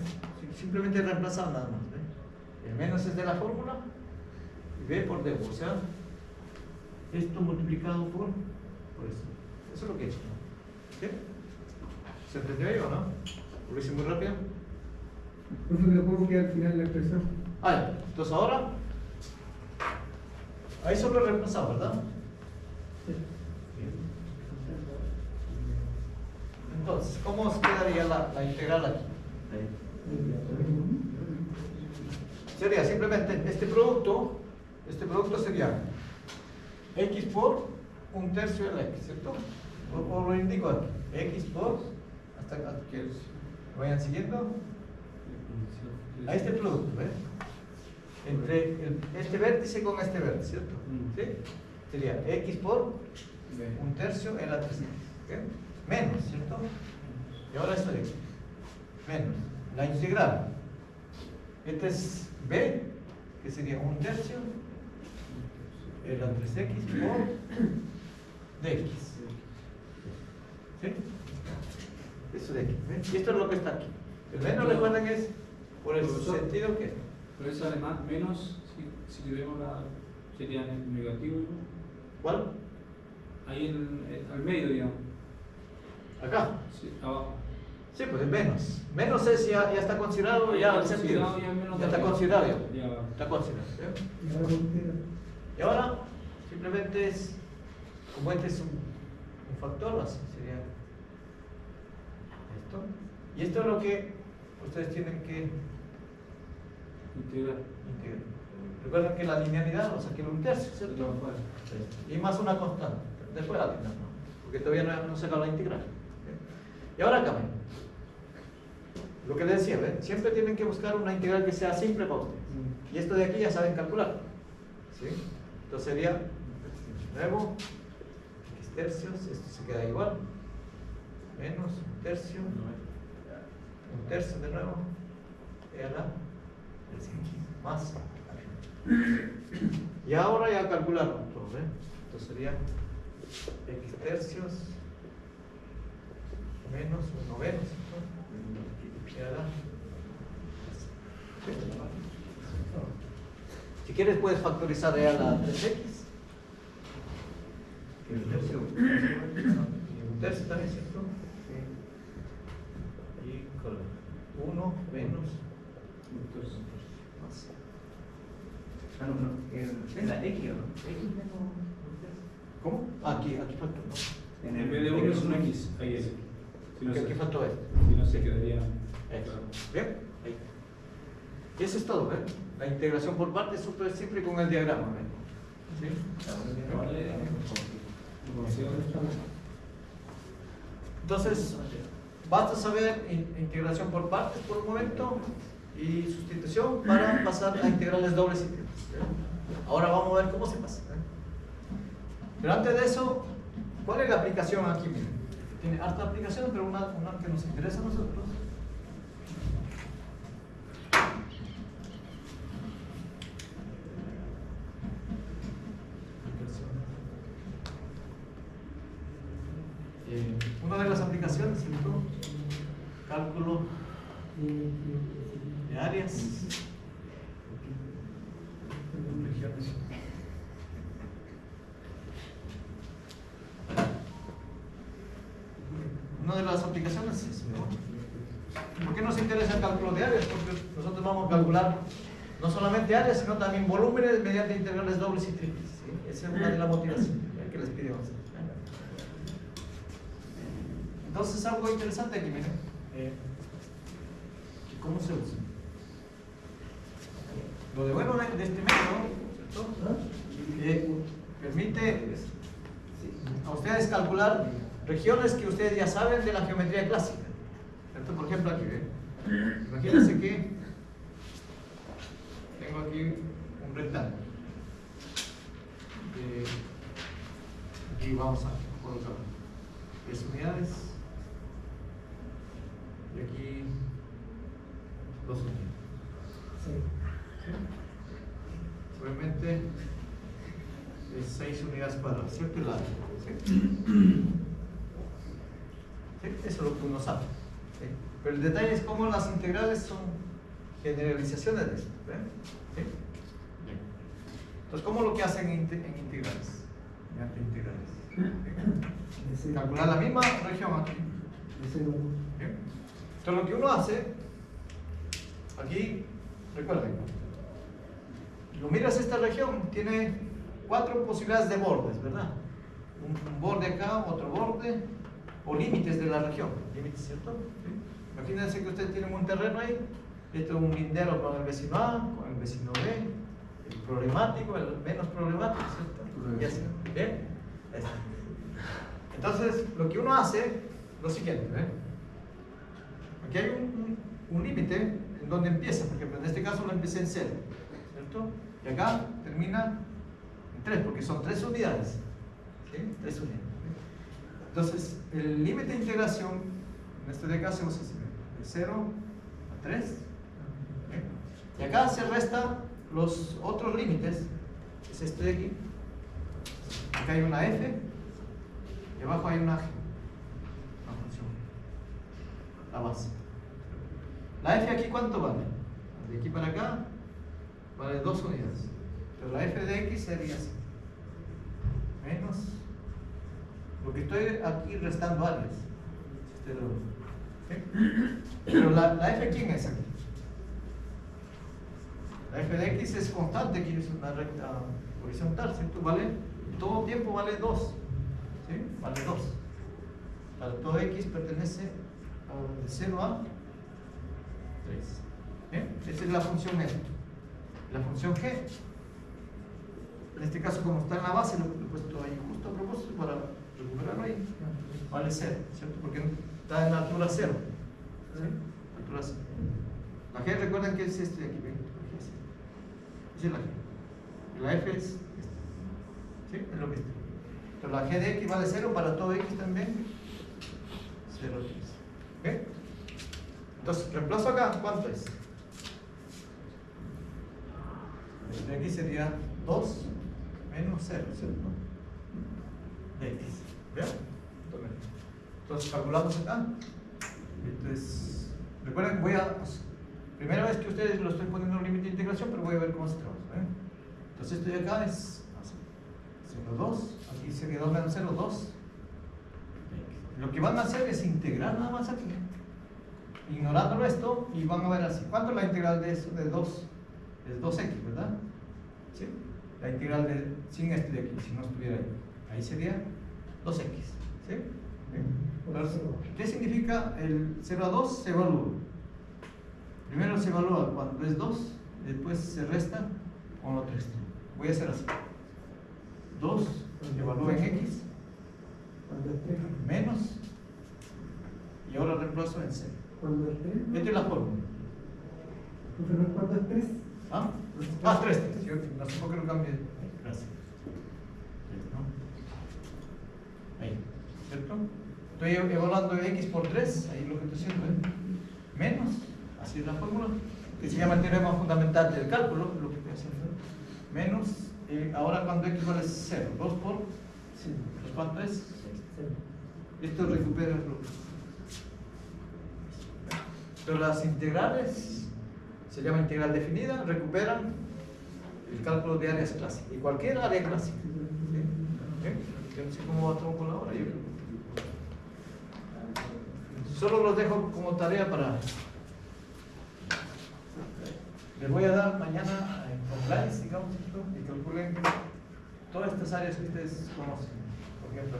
Simplemente reemplazar nada más, ¿ve? El menos es de la fórmula y B por D, o sea, esto multiplicado por eso. Eso es lo que he hecho, ¿no? ¿Sí? ¿Se entendió ahí o no? ¿Lo hice muy rápido? Profe, que lo pongo que al final la expresión. Ya. Entonces ahora, ahí solo he reemplazado, ¿verdad? Entonces, ¿cómo os quedaría la integral aquí? sería simplemente este producto sería x por 1/3 de la x, ¿cierto? O lo indico aquí, x por, hasta que vayan siguiendo, a este producto, ¿ves? Entre este vértice con este vértice, ¿cierto? ¿Sí? Sería x por 1/3 en la 3x, ¿ok? Menos, ¿cierto? Y ahora esto de aquí, menos la integral. Este es b, que sería 1/3 en la 3x por dx. ¿Sí? Eso de aquí, ¿ves? Y esto es lo que está aquí. El menos, recuerden, es por el sentido que... Pero es además menos, si vemos sería negativo, ¿no? ¿Cuál? Ahí al medio, digamos. Acá. Sí, abajo. Sí, pues es menos. Menos es ya está considerado ya el sentido. Ya está considerado ya. Ya. Está considerado. ¿Sí? Y ahora contigo. Y ahora simplemente es, como este es un factor, así sería esto. Y esto es lo que ustedes tienen que Integral. integrar. Recuerden que la linealidad lo saqué 1/3, ¿cierto? Lo afuera. Y más una constante. Después la final, ¿no? Porque todavía no se acaba la integral. ¿Ok? Y ahora acá, ven. Lo que les decía, ¿ven? Siempre tienen que buscar una integral que sea simple para ustedes. Y esto de aquí ya saben calcular. ¿Sí? Entonces sería, de nuevo, x tercios, esto se queda igual. Menos 1/3. 1/3 de nuevo. Y ahora, más. Y ahora ya calcularon todo, ¿ven? Entonces sería x tercios menos 1/9. Y ahora, si quieres puedes factorizar ya la 3x. Que el tercio, y 1/3 también, ¿cierto? Y con 1 menos Entonces, más. Ah, no, en la X, ¿o no? ¿Cómo? Aquí faltó, ¿no? en vez de 1 es un X, ahí es. Si no, Aquí faltó esto. si no se quedaría. Eso. ¿Bien? Ahí. Y eso es todo, ¿ven? La integración por partes es súper simple con el diagrama, ¿ven? ¿Sí? Entonces, basta saber integración por partes por un momento y sustitución para pasar a integrales dobles y triples. Ahora vamos a ver cómo se pasa. Pero antes de eso, ¿cuál es la aplicación aquí? Miren, tiene harta aplicación, pero una que nos interesa a nosotros. Una de las aplicaciones, ¿cierto? Cálculo de áreas, regiones. Una de las aplicaciones es, ¿no? ¿Por qué nos interesa el cálculo de áreas? Porque nosotros vamos a calcular no solamente áreas, sino también volúmenes mediante integrales dobles y triples. ¿Sí? Esa es una de las motivaciones que les pedimos. Entonces, algo interesante aquí, miren. ¿Cómo se usa? Lo de bueno de este método, ¿cierto? Permite a ustedes calcular regiones que ustedes ya saben de la geometría clásica. ¿Cierto? Por ejemplo, aquí, ¿ven? Imagínense que tengo aquí un rectángulo. Aquí vamos a colocar 10 unidades. Y aquí 2 unidades. Sí. Obviamente es 6 unidades cuadradas, ¿cierto? El lado. ¿Sí? ¿Sí? Eso es lo que uno sabe. ¿Sí? Pero el detalle es cómo las integrales son generalizaciones de esto. ¿Ven? ¿Sí? Bien. Entonces, ¿cómo lo que hacen en integrales? Mediante integrales. Calcular la misma región aquí. ¿Bien? Entonces, lo que uno hace, aquí, recuerden, lo miras esta región, tiene 4 posibilidades de bordes, ¿verdad? Un borde acá, otro borde, o límites de la región. Límites, ¿cierto? ¿Sí? Imagínense que ustedes tienen un terreno ahí, Esto es un lindero con el vecino A, con el vecino B, el problemático, el menos problemático, ¿cierto? Y así, ¿bien? Ahí está. Entonces, lo que uno hace es lo siguiente, ¿eh? Aquí hay un límite en donde empieza, por ejemplo, en este caso lo empecé en 0, ¿cierto? Y acá termina en 3, porque son 3 unidades, ¿sí? 3 unidades. Entonces, el límite de integración, en este caso, es así, de 0 a 3, ¿sí? Y acá se restan los otros límites, que es este de aquí. Acá hay una f, y abajo hay una g, una función, la base. La f aquí, ¿cuánto vale? De aquí para acá vale 2 unidades, pero la f de x sería así, menos lo que estoy aquí restando áreas, ¿sí? Pero la f, ¿quién es aquí? La f de x es constante, aquí es una recta horizontal, ¿cierto? Vale, todo tiempo vale 2, ¿sí? Vale 2. Para todo x pertenece de 0 a 3. ¿Bien? Esa es la función f. La función g, en este caso como está en la base, lo he puesto ahí justo a propósito para recuperarlo ahí, vale 0, ¿cierto? Porque está en la altura 0, ¿sí? Altura 0. La g, recuerden que es este de aquí, ¿ven? Esa es la g. Y la f es esta, ¿sí? Es lo que está. Pero la g de x vale 0 para todo x también, 0, 3. ¿Ok? Entonces, reemplazo acá, ¿cuánto es? De aquí sería 2 menos 0, ¿cierto? De x. ¿Bien? Entonces, calculamos acá. Entonces, recuerden, primera vez que ustedes lo estoy poniendo en un límite de integración, pero voy a ver cómo se trabaja. Entonces, esto de acá es 2, aquí sería 2 menos 0, 2. Lo que van a hacer es integrar nada más aquí, ignorándolo esto, y van a ver así. ¿Cuánto es la integral de eso? De 2 es 2x, ¿verdad? ¿Sí? La integral sin este de aquí, si no estuviera ahí. Ahí sería 2x. ¿Sí? Entonces, ¿qué significa el 0 a 2? Se evalúa. Primero se evalúa cuando es 2, después se resta con otro extremo. Voy a hacer así. 2 evalúa en x, menos, y ahora reemplazo en 0. Cuando es 3. Esta es la fórmula. ¿Cuándo es 3? ¿Ah? 3. Yo no sé por qué no cambie. Gracias. Ahí, ¿cierto? Estoy evaluando x por 3, ahí lo que estoy haciendo es menos, así es la fórmula, que se llama el teorema fundamental del cálculo, lo que estoy haciendo. Menos, ahora cuando x vale 0, 2 por 5. ¿Pues cuánto es? Esto recupera el grupo. Pero las integrales, se llama integral definida, recuperan el cálculo de áreas clásicas. Y cualquier área clásica. ¿Sí? Yo no sé cómo va todo con la hora. Solo los dejo como tarea para... Les voy a dar mañana en compliance, digamos, y calculen todas estas áreas que ustedes conocen. Por ejemplo,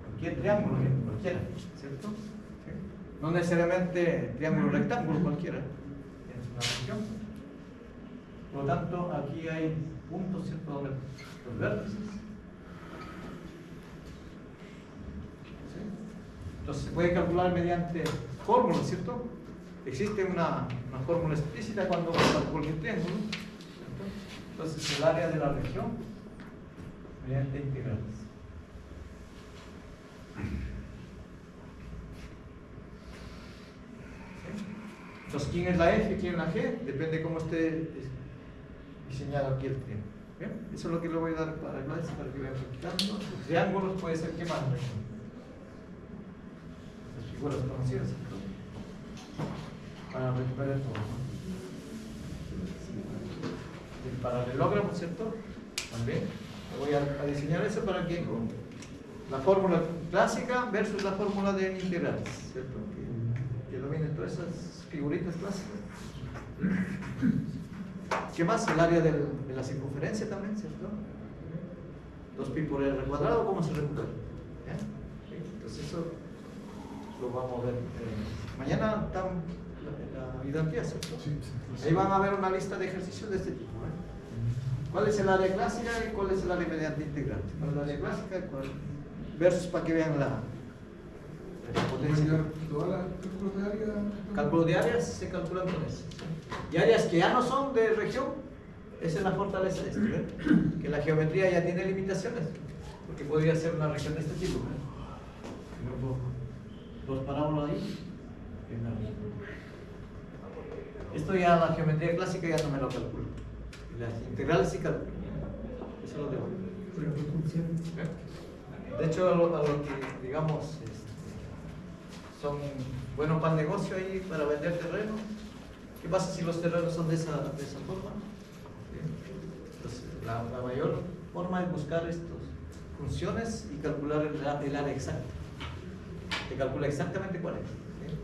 cualquier triángulo, cualquiera, ¿cierto? ¿Sí? No necesariamente triángulo rectángulo, cualquiera. Es una función. Por lo tanto, aquí hay puntos, ¿cierto? Donde los vértices. ¿Sí? Entonces se puede calcular mediante fórmulas, ¿cierto? Existe una fórmula explícita cuando calcula el triángulo, ¿cierto? Entonces el área de la región mediante integrales. ¿Sí? Entonces, ¿quién es la F y quién es la G? Depende de cómo esté diseñado aquí el triángulo. ¿Bien? Eso es lo que le voy a dar para clases para que vayan practicando. Los triángulos puede ser que más. Las figuras conocidas, ¿cierto? Para recuperar todo. El paralelogramo, ¿cierto? También. Voy a diseñar eso para que la fórmula clásica versus la fórmula de integrales, ¿cierto? Que dominen todas esas figuritas clásicas. ¿Qué más? El área de la circunferencia también, ¿cierto? 2pi por r cuadrado, ¿cómo se recupera? ¿Ya? Entonces eso lo vamos a ver. Mañana está la hidalguía, ¿cierto? Ahí van a ver una lista de ejercicios de este tipo. ¿Cuál es el área clásica y cuál es el área mediante integrante? ¿Cuál es el área clásica? Versus para que vean la potencia. ¿Todas las cálculos de área? Cálculo de áreas se calculan con eso. Y áreas que ya no son de región, esa es la fortaleza de esto, ¿ven? Que la geometría ya tiene limitaciones, porque podría ser una región de este tipo. Dos parábolas ahí. Y una región. Esto ya la geometría clásica ya no me lo calculo. Las integrales sí calculo. Eso lo debo. De hecho, a lo que digamos son buenos para el negocio ahí, para vender terreno. ¿Qué pasa si los terrenos son de esa forma? Entonces, la mayor forma es buscar estas funciones y calcular el área exacta. Te calcula exactamente cuál es. ¿Sí?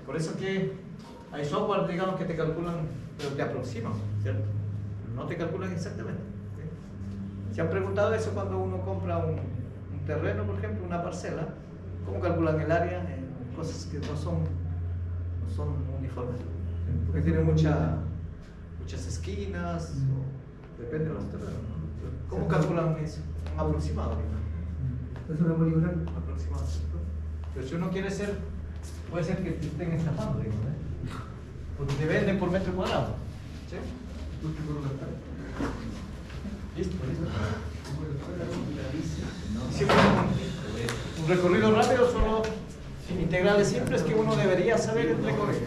Por eso que hay software, digamos, que te calculan, pero te aproximan, ¿cierto? No te calculan exactamente. ¿Sí? ¿Se han preguntado eso cuando uno compra un terreno, por ejemplo, una parcela? ¿Cómo calculan el área en cosas que no son uniformes? Porque tiene muchas esquinas, o depende de los terrenos. ¿Cómo calculan eso? Un aproximado. Es una poligonal. Aproximado. Pero si uno quiere ser, puede ser que te estén estafando, digo, porque te venden por metro cuadrado. ¿Sí? Listo, listo. Siempre un recorrido rápido, solo integrales simples que uno debería saber el recorrido.